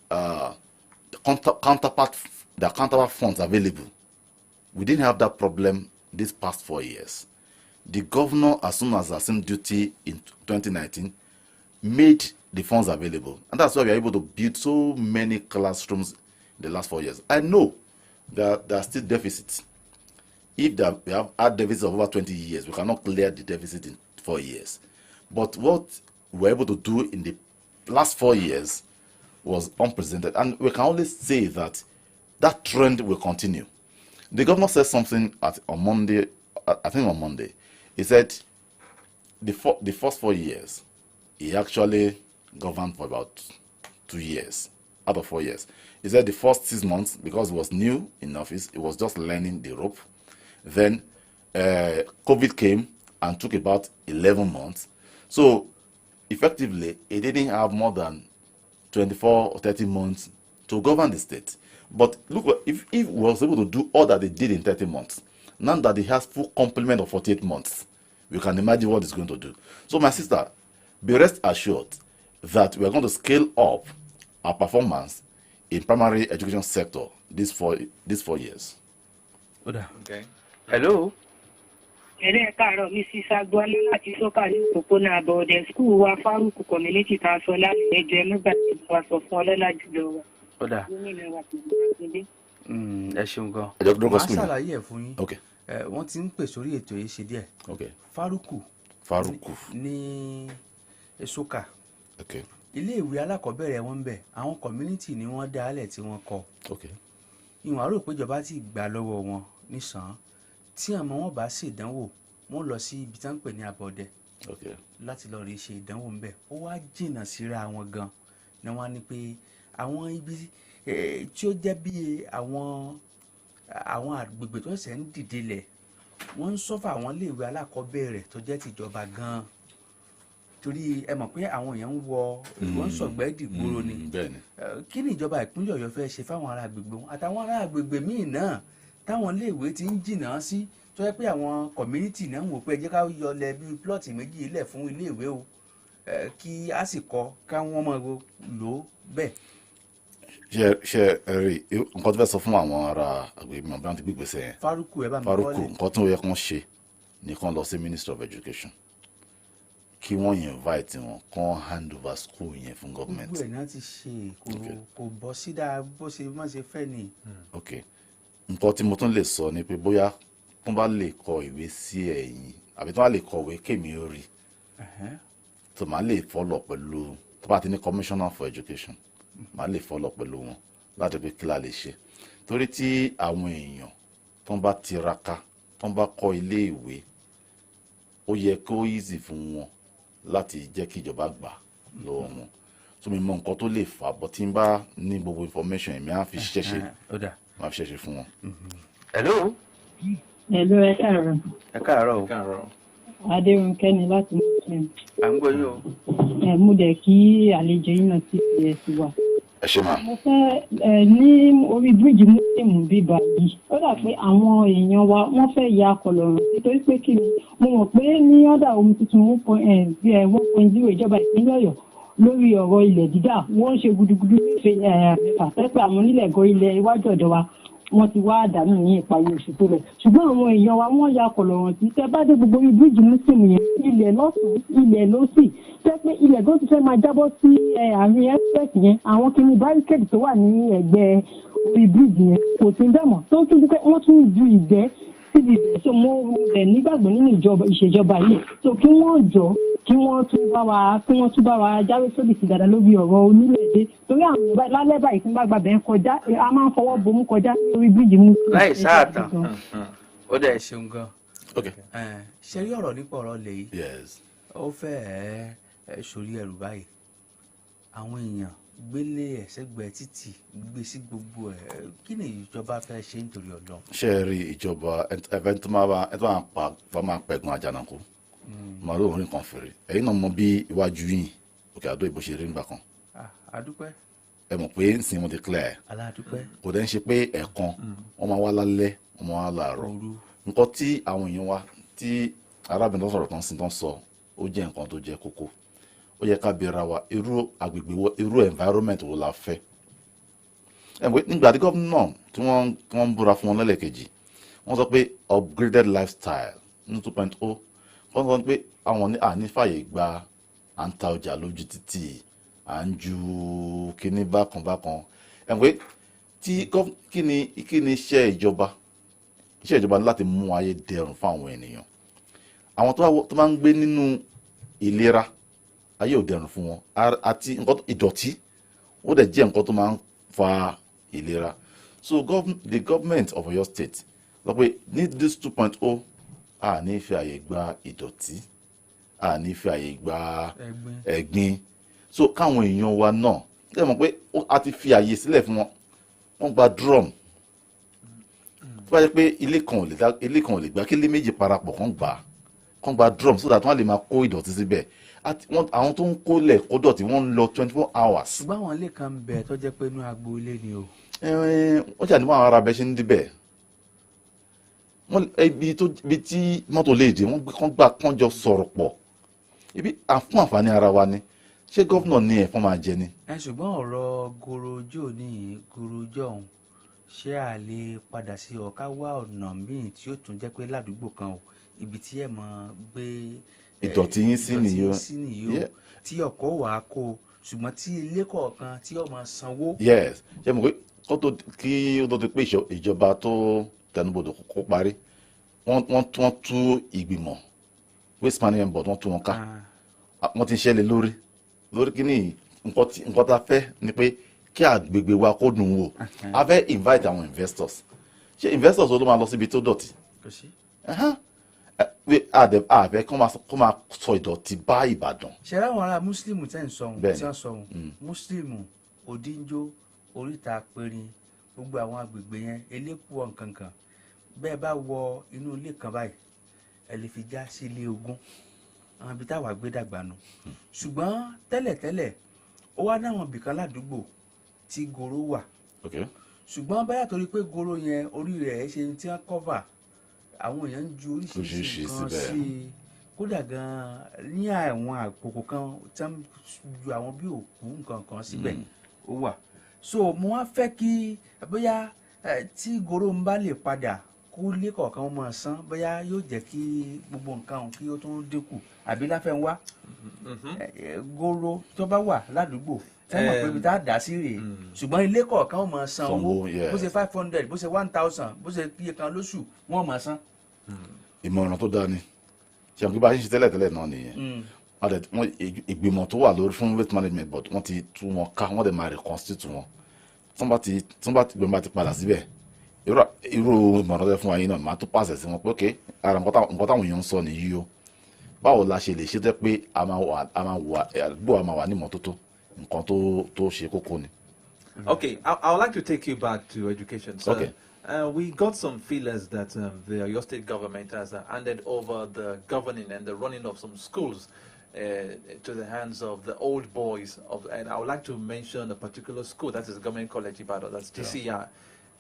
the counterpart funds available, we didn't have that problem these past 4 years. The governor, as soon as assumed duty in 2019, made the funds available, and that's why we are able to build so many classrooms in the last 4 years. I know that there are still deficits. If we have had deficits of over 20 years, we cannot clear the deficit in 4 years. But what we were able to do in the last 4 years was unprecedented, and we can only say that that trend will continue. The governor said something on Monday, I think on Monday. He said the first 4 years, he actually governed for about 2 years out of 4 years. He said the first 6 months, because he was new in office, he was just learning the rope. Then COVID came and took about 11 months. So effectively, he didn't have more than 24 or 30 months to govern the state. But look, if he was able to do all that he did in 30 months, now that he has full complement of 48 months, you can imagine what he's going to do. So my sister, be rest assured that we are going to scale up our performance in primary education sector these 4 years. Okay. Hello. Ẹ̀rẹ́ káàárọ̀ Mrs. Agboola láti Sọ́kà ní òpópónà Àbọ̀ọ̀dẹ̀ skul wa Fárúkù community tá a sọ láti ẹjọ́ ẹ̀mẹ́gbàgbé wa sọ fún ọlọ́lá jùlọ wa. Ẹ ṣeun gan. Màá ṣàlàyé ẹ̀ fún yín. Wọ́n ti ń pè sórí ètò yìí ṣe díẹ̀. Fárúkù ní Sọ́kà. Ilé ìwé alákọ̀ọ́bẹ̀rẹ̀ wọn ń bẹ̀, àwọn community ni wọ́n dá alẹ̀ tí wọ́n kọ́. Ìwọ̀n àrò péjọba ti gbà lọ́wọ́ wọn nísàn-án tí àmọ́ wọn bá ṣèdánwò wọn lọ sí ibi tí wọ́n ń pè ní Àbọ̀ọ̀dẹ̀ láti lọ rí ṣe ìdánwò ń bẹ̀ ó wá jìnnà síra wọn gan ni wọ́n á ní pé àwọn ibi tí ó jẹ́ bí àwọn àgbègbè tó ṣẹ̀ ń dìde lẹ̀ wọ́n ń sọ́fà àwọn iléèwé alákọ̀ọ́bẹ̀rẹ̀ tó jẹ́ tìjọba gan torí ẹ mọ̀ pé àwọn èèyàn ń wọ́n ń sọ̀gbẹ́ dìgboro ni kí ni ìjọba ìpínlẹ̀ Ọ̀yọ́ fẹ́ ṣe fáwọn ará agbègbè wọn àtàwọn ará agbègbè míì náà táwọn iléèwé ti ń jìnnà sí tó yẹ pé àwọn community náà ń wò pé ẹ jẹ́ ká yọlẹ̀ bíi plọ́ọ̀tì méjì ilẹ̀ fún iléèwé o kí a sì kọ́ káwọn máa lò ó bẹ́ẹ̀. ṣe rí nǹkan tó fẹ́ sọ fún àwọn ará agbègbè mi ọ̀bí gbígbèsè yẹn Faruku ẹ bá mi kọ́lé Faruku nǹkan tó yẹ kán ṣe ni kán lọ sí Ministry of Education kí wọ́n invite wọn kán hand over school yẹn fún government. gbogbo ẹ̀ náà ti ṣe kò bọ́ sí dáa bó ṣe má ṣe fẹ́ ni. ok nǹkan tí mo tún lè sọ ni pé bóyá tó bá lè kọ ìwé sí ẹ̀yìn àbí tó bá lè kọ̀wé kémi ó rí tó máa lè follow pẹ̀lú tó bá ti ní Commissioner for Education máa lè follow pẹ̀lú wọn láti pé kí la lè ṣe torí tí àwọn èèyàn tó bá tiraka tó bá kọ́ ilé ìwé ó yẹ kó easy fún wọn láti jẹ́ kí ìjọba gbà lọ́wọ́ wọn tó mi mọ nǹkan tó lè fà bọ́ tí n bá ní gbogbo information èmi á fi ṣiṣẹ́ ṣe fún wọn. hello. hello ẹ káàárọ̀. ẹ káàárọ̀ o. Adérónkẹ́ ni láti Muslim. à ń gbọ́ yín o. mo dẹ̀ kí àlejò yín náà sí ti wà. ẹ ṣe máa. mo fẹ́ ní orí bíríìjì Muslim bíbá yìí ó dà pé àwọn èèyàn wa wọ́n fẹ́ ya kọlọ̀rọ̀ nítorí pé kí ni mo mọ̀ pé ní ọ̀dà omi tuntun 1.0 ìjọba ìpínlẹ̀ Ọ̀yọ́ lórí ọ̀rọ̀ ilẹ̀ dídà wọ́n ṣe gudugudu mẹ́fà tẹ́pẹ́ àwọn onílẹ̀ gan ilẹ̀ iwájú ọ̀dọ̀ wa wọ́n ti wá dànù ní ìparí oṣù tó lọ ṣùgbọ́n àwọn èèyàn wa wọ́n ya kọ̀lọ̀rọ̀ tí tẹ́ bá dé gbogbo orí bíríìjì Muslim yẹn ilẹ̀ lọ́sùn ilẹ̀ lọ́sì tẹ́ pé ilẹ̀ tó ti fẹ́ máa jábọ́ sí àárín express yẹn àwọn kìíní barricade tó wà ní ẹ̀gbẹ́ orí bíríìjì yẹn kò sí bẹ́ẹ̀ mọ́ tó tún di pé wọ́n tún ju ìgbẹ́ síbi ìbẹ̀ so mo rẹ̀ nígbàgbọ́ nínú ìṣèjọba yìí so kí wọ́n jọ kí wọ́n tún bá wa jáwé sóbì sí dáadáa lórí ọ̀rọ̀ onílẹ̀-èdè torí àwọn ìgbà lálẹ́ báyìí tí wọ́n bá gbàgbẹ́ kọjá a máa ń fọwọ́ bomú kọjá lórí bíríìjì mú. láì sáàtàn ó dẹ̀ ṣeun gan. ṣe rí ọ̀rọ̀ nípa ọ̀rọ̀ lè yìí ó fẹ́ẹ́ sórí ẹrù báyìí àwọn èèyàn gbélé ẹ̀sẹ̀gbẹ́ títì gbé sí gbogbo ẹ̀ kí ni ìjọba fẹ́ ṣe nítorí Ọlọ́run. ṣe é rí ìjọba ẹ̀fẹ̀ tó máa pẹ̀gùn àjànàkú màá ló orin kan fèrè ẹ̀yin náà mọ bí iwájú yìí Òkè Àdó ìbò ṣe rí nígbà kan. àdúpẹ́. ẹ mọ̀ pé ń sin wọn ti clear aládùpẹ́. kò dẹ́n ṣe pé ẹ̀ẹ̀kan wọ́n máa wá lálẹ́ wọ́n máa wá láàárọ̀ nǹkan tí àwọn èèyàn wa tí arábìnrin tó sọ̀rọ̀ tán sí tán sọ ó jẹ́ nǹkan tó jẹ́ kókó ó yẹ ká bèèrè wa irú agbègbè wo irú environment wo la fẹ́ nígbà tí gómìnà tí wọ́n ń búra fún wọn lẹ́lẹ́kejì wọ́n sọ pé upgraded lifestyle ní 2.0 wọ́n sọ pé àwọn ní fàyè gba à ń ta ọjà lójú títì à ń ju kíní bákan tí kí ni iṣẹ́ ìjọba láti mú ayé dẹrùn fún àwọn ènìyàn àwọn tó máa ń gbé nínú ìlera ayé ò dẹrùn fún wọn àti nǹkan ìdọ̀tí ó dẹ̀ jẹ́ nǹkan tó máa ń fa ìlera so the government of Oyo State sọ pé ní this 2.0 a ní fi àyè gba ìdọ̀tí a ní fi àyè gba ẹ̀gbin so káwọn èèyàn wa náà ẹ mọ̀ pé a ti fi àyè sílẹ̀ fún wọn wọ́n gba drum tó bá jẹ́ pé ilé kan ò lè gbà kí ilé méjì parapọ̀ kàn gba drum so that wọ́n lè máa kó ìdọ̀tí síbẹ̀ àwọn tó ń kólẹ̀ kó dọ̀tí wọ́n ń lọ 24 hours. ṣùgbọ́n àwọn ilé kan ń bẹ tó jẹ́ pé inú agboolé ni o. wọ́n ṣàní wọn ara bẹ ṣe ń débẹ̀ ibi tí mọ́tò lè dé wọ́n gbà kán jọ sọ̀rọ̀ pọ̀ ibi fún àǹfààní ara wa ni ṣé gọ́fúnà ní ẹ̀fọn máa jẹ ni. ṣùgbọ́n ọ̀rọ̀ gorojo ní gorojo ọ̀hún ṣé a lè padà sí ọ̀ká wá ọ̀nà míì tí ó tún jẹ́ pé ládùúgbò kan o ibi tí ẹ̀ mọ̀ gbé ìdọ̀tí yín sí nìyó tí ọkọ̀ wà á kó ṣùgbọ́n tí ilé kọ̀ọ̀kan tí ó máa sanwó. yes ṣe mọ̀ pé kí ó tó ti pé ìjọba tó tẹnubodò kó parí wọ́n tú ìgbìmọ̀ waste management board wọ́n tú wọn ká wọ́n ti ṣẹlẹ̀ lórí kí ni nǹkan tá a fẹ́ ni pé kí àgbègbè wa kó dùn wò a fẹ́ invite àwọn investors ṣé investors ló máa lọ síbi tó dọ̀tí pé àbẹ kó máa sọ ìdọ̀tí bá Ìbàdàn. ṣe láwọn ará Mùsùlùmí tẹ́ ń sọ̀hún Bẹ́ẹ̀ni. tí wọ́n sọ̀hún Mùsùlùmí Òdíńjó Oríta Pẹ̀rin gbogbo àwọn agbègbè yẹn Elékùọ́ nkankan bẹ́ẹ̀ bá wọ inú ilé kan báyìí ẹ lè fi já sí ilé ogún àwọn ibi táwa gbé dàgbà nù ṣùgbọ́n tẹ́lẹ̀tẹ́lẹ̀ ó wá náwọn ibìkan ládùúgbò tí goro wà ṣùgbọ́n báyà torí pé goro yẹn orí rẹ̀ ṣe ti ń kọ́fà àwọn èèyàn ń ju oríṣiríṣi nǹkan sí i kódà gan ní àwọn àkókò kan tí wọ́n ju àwọn bí òkú nǹkan kan síbẹ̀ ó wà so mo wá fẹ́ kí bóyá tí goro ń bá lè padà kó lé kọ̀ọ̀kan mọ̀ sán bóyá yóò jẹ́ kí gbogbo nǹkan kí ó tún dínkù àbí láfẹ́ńwá goro tó bá wà ládùúgbò tẹ́mọ̀ pé ibi tá a dá sí rèé ṣùgbọ́n ilé kọ̀ọ̀kan mọ̀ san owó bó ṣe 500 bó ṣe 1000 bó ṣe iye kan lóṣù wọ́n mọ̀ san. ìmọ̀ràn tó dáa ni ṣe àwọn kí bá a ṣe tẹ́lẹ̀tẹ́lẹ̀ náà nìyẹn wọ́n ìgbìmọ̀ tó wà lórí fún waste management board wọ́n ti tú wọn ká wọ́n dẹ̀ máa reconstitute wọn tí wọ́n bá ti padà síbẹ̀ irú ìmọ̀ràn tó fún wa yín náà máa tó pàṣẹ sí wọn pé ok ara nǹkan táwọn èèyàn ń sọ nìyí o báwo la ṣe lè ṣe tẹ́ pé àdúgbò a máa wà ní ìmọ́tótó nǹkan tó ṣe kókó ni. Okay, I would like to take you back to education. So, okay. We got some feelers that the Oyo State government has handed over the governing and the running of some schools to the hands of the old boys. And I would like to mention a particular school, that is Government College Ibadan, that's GCI.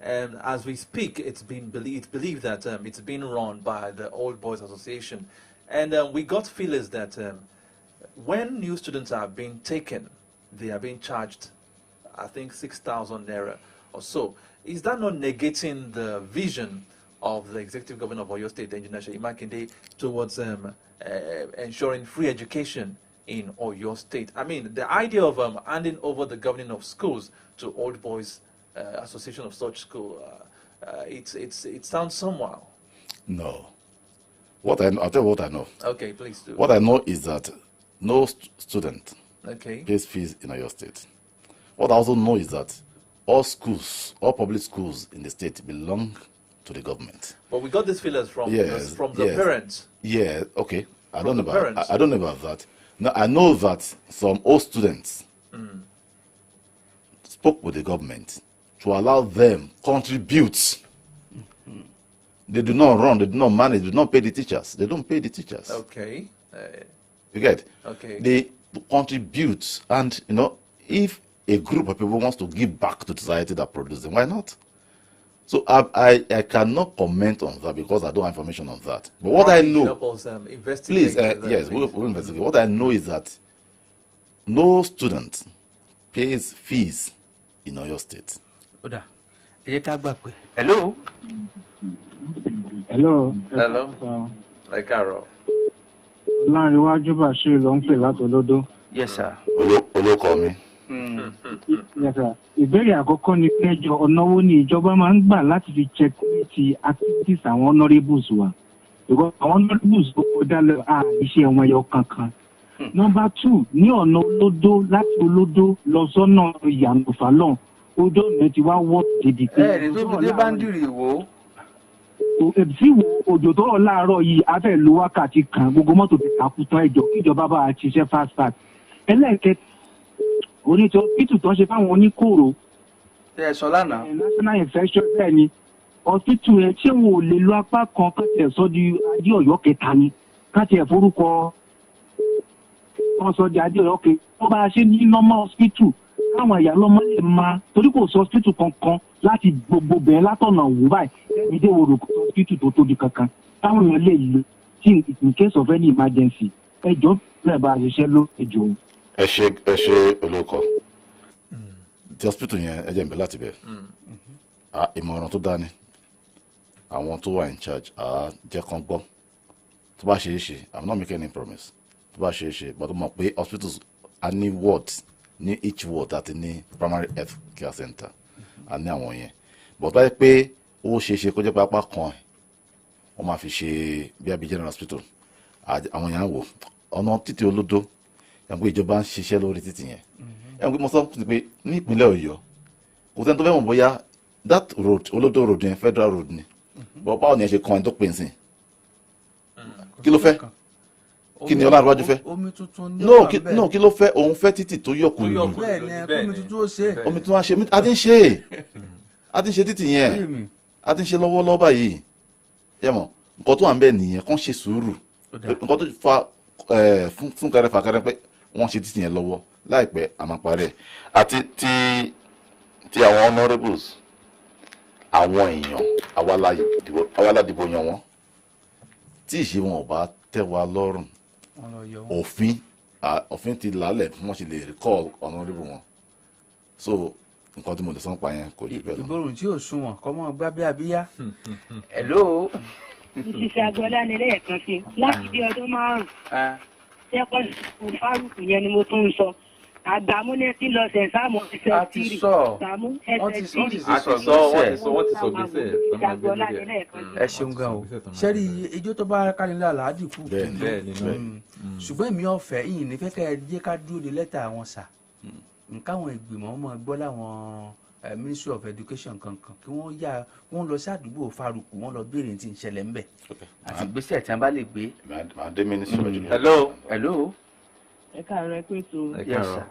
And as we speak, it's believed that it's being run by the Old Boys Association. And we got feelers that when new students are being taken, they are being charged, I think, 6,000 naira or so. Is that not negating the vision of the executive governor of Oyo State, Engineer Seyi Makinde, towards ensuring free education in Oyo State? I mean, the idea of handing over the governing of schools to Old Boys Association of such school, it sounds somehow. No. I'll tell you what I know. Okay, please do. What I know is that no student pays fees in Oyo State. What I also know is that all public schools in the state belong to the government. But we got these feelers from the parents. Yeah, okay. I don't know about that. Now, I know that some old students spoke with the government to allow them contribute. They do not run, they do not manage, they do not pay the teachers. They don't pay the teachers. Okay. You get? Okay. They contribute, and if a group of people wants to give back to society that produces them, why not? So I cannot comment on that because I don't have information on that. But what I know, please, yes, we'll investigate. What I know is that no student pays fees in Oyo State. Hello. Hello. Hello. Like Carol. Láàrínwájú Bashir ló ń pè látọlódó. Yes, sir. Olóko mi. Yes, sir. Ìbéèrè àkọ́kọ́ ni pé ọ̀nà wo ni ìjọba máa ń gbà láti fi checkmate activities àwọn honourables wa. Because àwọn honourables tó kọjá lọ iṣẹ́ wọn ẹyọ kankan. Number 2, ní ọ̀nà olódó láti olódó lọ sọ́nà ìyànà fàlọ́n. Odò ọ̀nà ti wá wọ́ gidi. Ẹ̀ẹ́dì tó fi dé báńdìrì wò. Tí òjò tó rọ̀ láàárọ̀ yìí a fẹ́ lo wákàtí kan gbogbo mọ́tò ti takú tán ẹjọ́ kíjọba bá a ṣiṣẹ́ fast track. Ẹlẹ́ẹ̀kẹta onítọ̀ pítù tó ń ṣe fáwọn oníkòrò. Ẹ sọ lánàá. National infection bẹ́ẹ̀ ni hospital ẹ ṣé wọn ò lè lo apá kan káti ẹ̀ sọ́ di Adé Ọ̀yọ́ kẹta ni káti ẹ̀ forúkọ wọn sọ di Adé Ọ̀yọ́ kẹta. Wọ́n bá a ṣe ní normal hospital káwọn ẹ̀yà lọ́mọ lè máa torí kò sọ hospital kankan láti gbogbo bẹ̀rẹ̀ látọ̀nà òwú báyìí ìdí òwòrò hospital tó tóbi kankan táwọn èèyàn lè lò tí in case of any emergency ẹjọ́ bẹ́ẹ̀ bá a ṣiṣẹ́ ló ẹjọ́. Ẹ ṣe olóko ti hospital yẹn ẹ jẹ́ n bẹ̀ láti bẹ̀ ìmọ̀ràn tó dání àwọn tó wà in charge jẹ́ kán gbọ́ tó bá ṣe é ṣe I'm not making any promise tó bá ṣe é ṣe but mo mọ̀ pé hospitals a ní wards ní each ward àti ní primary health care center a ní àwọn yẹn but báyìí pé ó ṣe é ṣe kó jẹ́ pé apá kan wọ́n máa fi ṣe bí abi general hospital àwọn yẹn á wò ọ̀nà títí olódó yàgò ìjọba ń ṣiṣẹ́ lórí títì yẹn yàgò mo sọ pé ní ìpínlẹ̀ Ọ̀yọ́ kò sẹ́ni tó fẹ́ mọ̀ bóyá that road olódó road yẹn federal road ni but báwo ni ẹ ṣe kan ẹni tó pè ń sìn kí ló fẹ́ kí ni Ọlárẹ̀wájú fẹ́ omi tuntun ní no kí ló fẹ́ òun fẹ́ títì tó yọkùn ìlú bẹ́ẹ̀ ni omi tuntun ó ṣe omi tuntun á ṣe a ti ń ṣe títì yẹn a ti ń ṣe lọ́wọ́lọ́wọ́ báyìí yẹ mọ̀ nǹkan tó wà ń bẹ̀ nìyẹn kàn ṣe sùúrù nǹkan tó fa fún kẹrẹ fàkẹrẹ pé wọ́n ṣe títì yẹn lọ́wọ́ láìpẹ́ àmàparẹ́ àti ti àwọn honourables àwọn èèyàn awaládìbò yan wọn tí ìṣe wọn ò bá tẹ́ wa lọ́rùn òfin ti lálẹ̀ fún wọn ṣe lè recall honourable wọn so nǹkan tí mo lè sọ pa yẹn kò jù bẹ́ẹ̀ lọ. ìgbóhùn tí ò sunwọ̀n kọ́ mọ́ gbá bí abíyá. hello. ìṣiṣẹ́ agbọ́lá ni lẹ́ẹ̀kan sí láti bí ọdún márùn-ún ṣẹ́kọ̀ọ́ fárúkù yẹn ni mo tún ń sọ àgbàmúlẹ̀ tí lọ sẹ̀ sáàmù ẹsẹ̀ tìrì sàmú ẹsẹ̀ tìrì ẹ ṣeun gan o sẹ́rí ijó tó bá kánilá làádì kú ṣùgbọ́n èmi ọ̀fẹ́ yìí ní fẹ́kẹ́ ẹ jẹ́ ká dúró de lẹ́tà àwọn sà nǹkan àwọn ìgbìmọ̀ ọmọ gbọ́ láwọn Ministry of Education kankan kí wọ́n lọ sí àdúgbò Faruku wọ́n lọ béèrè tí ń ṣẹlẹ̀ ńbẹ̀ àti ìgbésẹ̀ tí wọ́n bá lè gbé. hello. ẹ káàárọ̀ ẹ pé tó. yes sir.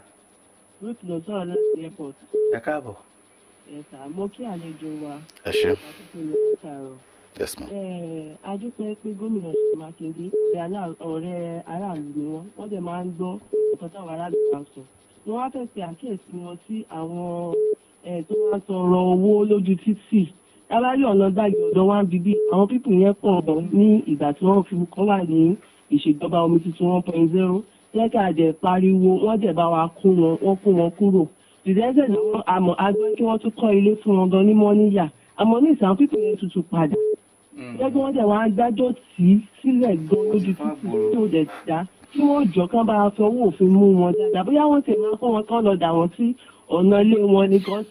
ruth ló sọ̀rọ̀ láti airport. ẹ káàbọ̀. ẹ sà mo kí àlejò wa. ẹ ṣe. àtúntò ló ń sàrọ̀. yes ma. adúpẹ́ pé gómìnà Mákindé ọ̀rẹ́ aráàlú ni wọ́n dẹ̀ máa ń gbọ́ nǹkan táwọn aráàlú máa ń sọ. wọ́n wá fẹ́ pe àkíyèsí wọn sí àwọn tó wá sọ̀rọ̀ owó lójú títì lábárí ọ̀nà gbàgbé ọ̀dọ̀ wa ń bíbí àwọn pípù yẹn pọ̀ ní ìgbà tí wọ́n fi kọ́ wà ní ìṣèjọba omi tuntun 1.0 lẹ́ka àjẹ́ pariwo wọ́n jẹ̀ bá wa kó wọn kúrò ìdẹ́sẹ̀ ni wọ́n àmọ́ agbẹ́ kí wọ́n tún kọ́ ilé fún wọn gan ní mọ́níyà àmọ́ ní ìsàn pípù yẹn tuntun padà lẹ́gbẹ́ wọ́n jẹ̀ wọ́n á dájọ́ tì í sílẹ̀ gan lójú títì tí ó dẹ̀ dá kí wọ́n jọ kán bá fi ọwọ́ òfin mú wọn dáadáa bóyá wọ́n ti máa kọ́ wọn kán lọ dà wọ́n sí ọ̀nà ilé wọn nìkan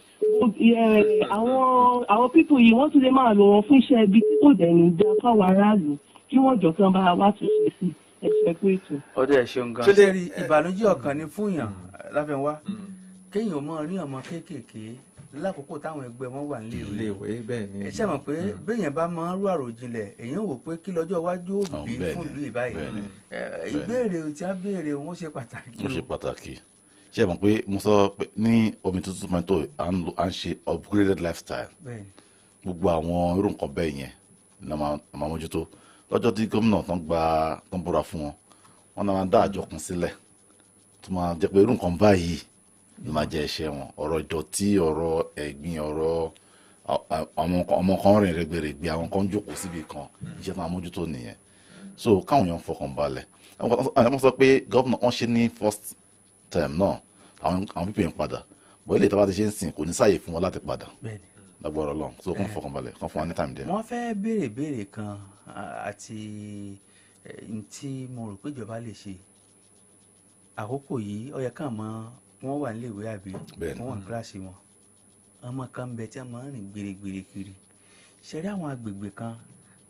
àwọn pípù yìí wọ́n tún lè máa lò wọ́n fún iṣẹ́ ibi tí kò dẹ̀ ní dá fáwọn aráàlú kí wọ́n jọ kán bá wá tún ṣe sí ẹsẹ̀ pé ètò. ọdẹ ẹ ṣeun gan ṣe rí ìbànújẹ́ ọkàn ní fúnyàn láfẹnwá kéèyàn mọ rí ọmọ kéékèèké lákòókò táwọn ẹgbẹ́ wọn wà níléèwé bẹ́ẹ̀ ni ẹ ṣe mọ̀ pé béèyàn bá máa ń rú àròjinlẹ̀ èèyàn wò pé kí lọ́jọ́ iwájú ó bí fún ìlú ìbáyìí ìbéèrè tí a béèrè wọn ó ṣe pàtàkì. ó ṣe pàtàkì ṣe mọ̀ pé mo sọ pé ní omi tuntun mẹ́tò à ń ṣe upgraded lifestyle gbogbo àwọn irú nǹkan bẹ́ẹ̀ yẹn ni a máa mójútó lọ́jọ́ tí gómìnà tó ń búra fún wọn náà máa dá àjọ kan sílẹ̀ tó máa jẹ́ pé irú nǹkan báyìí ló máa jẹ́ iṣẹ́ wọn ọ̀rọ̀ ìdọ̀tí ọ̀rọ̀ ẹ̀gbin ọ̀rọ̀ ọmọ kan rìn rẹ̀gbẹ̀rẹ̀gbẹ̀ àwọn kan jókòó síbi kan iṣẹ́ tó máa mójútó nìyẹn so káwọn èèyàn fọkàn balẹ̀ àwọn sọ pé gómìnà wọn ṣe ní first time náà àwọn pípé ń padà bọ́ ilé ìtàbá ti ṣe ń sìn kò ní sáàyè fún wọn láti padà lágbọ́rọ̀ lọ́n so kún fọkàn balẹ̀ kún fún wa ní time díẹ̀. wọ́n fẹ́ béèrè kan àti tí mo rò pé ìjọba lè ṣe àkókò yìí ó yẹ káà mọ wọ́n wà níléèwé àbí wọ́n wà ní kíláàsì wọn ọmọ kan ń bẹ tí wọ́n máa ń rìn gbèrègbèrè kiri ṣẹ̀rí àwọn agbègbè kan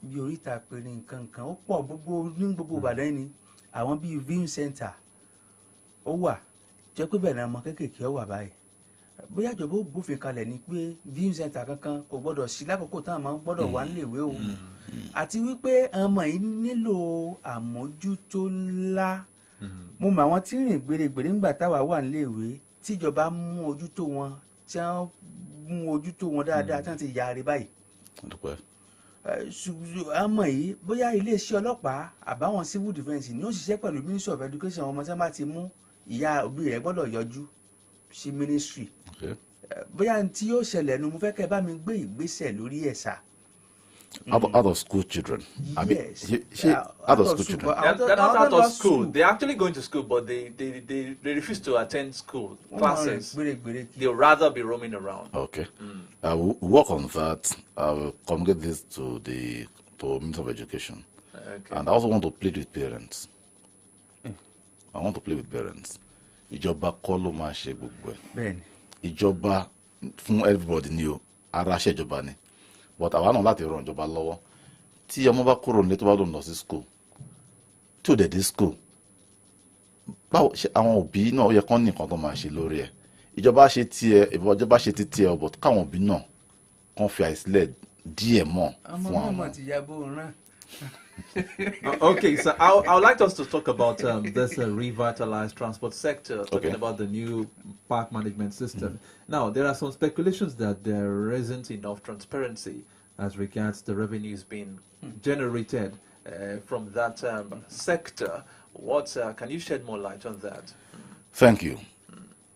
bí oríta péré nǹkan kan ó pọ̀ ní gbogbo Ìbàdàn ni àwọn bíi viewing center ó wà jẹ́ pé bẹ́ẹ̀ ni ọmọ kéékèèké ó wà báyìí bóyá ìjọba ó gbófin kalẹ̀ ni pé viewing center kankan kò gbọ́dọ̀ sí lákòókò táwọn máa ń gbọ́dọ̀ wà níléèwé o àti wípé ọmọ yìí nílò àmójútó ńlá mo mọ àwọn tí ń rìn gbèrègbèrè ńgbà táwa wà níléèwé tíjọba mú ojútó wọn tí wọ́n mú ojútó wọn dáadáa tí wọ́n ti yára báyìí ọmọ yìí bóyá iléeṣẹ́ ọlọ́pàá àbáwọn civil defence ni ó ṣiṣẹ́ pẹ̀lú Ministry of Education ọmọ tí wọ́n bá ti mú ìyá òbí rẹ̀ gbọ́dọ̀ yọjú sí ministry bóyá tí yóò ṣẹlẹ̀ nu mo fẹ́ kẹ́ bá mi gbé ìgbésẹ̀ lórí ẹ̀sà. Out of school children. Yes. Out of school children. They're not out of school. They're actually going to school, but they refuse to attend school classes. They'd rather be roaming around. Okay. We'll work on that. I will communicate this to Minister of Education. Okay. And I also want to plead with parents. I want to play with parents. Ìjọba kọ́ ló máa ṣe gbogbo ẹ̀. Ìjọba fún everybody ni o, ara ṣe ìjọba ni. But àwa náà láti ran ìjọba lọ́wọ́. Tí ọmọ bá kúrò nílé tó bá lòun lọ sí school, tí ò dẹ̀ dé school, báwo ṣe àwọn òbí náà ó yẹ kán ní nǹkan tó máa ṣe lórí ẹ̀. Ìjọba ṣe tiẹ̀, ìjọba ṣe ti tiẹ̀ but káwọn òbí náà kàn fi àìsílẹ̀ díẹ̀ mọ́ fún àwọn. ọmọ náà ti ya bó rán. Okay, so I would like us to talk about this revitalized transport sector, talking about the new park management system. Now, there are some speculations that there isn't enough transparency as regards the revenues being generated from that sector. What can you shed more light on that? Thank you.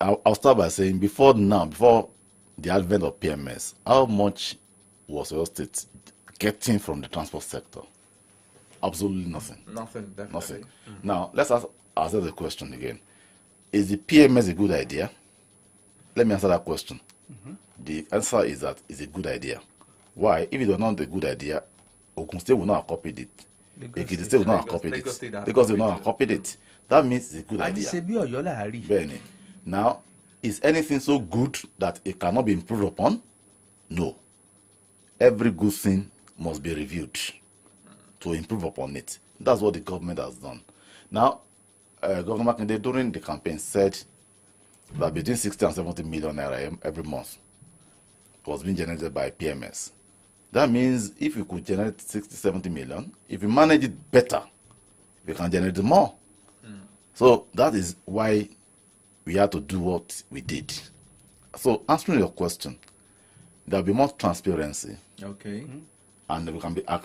I'll start by saying before the advent of PMS, how much was Oyo State getting from the transport sector? Absolutely nothing. Nothing, definitely. Nothing. Now, let's ask ourselves the question again. Is the PMS a good idea? Let me answer that question. The answer is that it's a good idea. Why? If it was not a good idea, Ogun State would not have copied it. Ekiti State would not have copied it. Because they would not have copied it. That means it's a good idea. Now, is anything so good that it cannot be improved upon? No. Every good thing must be reviewed to improve upon it. That's what the government has done. Now, Governor Makinde during the campaign said that between 60 and 70 million naira every month was being generated by PMS. That means if you could generate 60, 70 million, if you manage it better, you can generate more. So that is why we had to do what we did. So answering your question, there will be more transparency. Okay. And I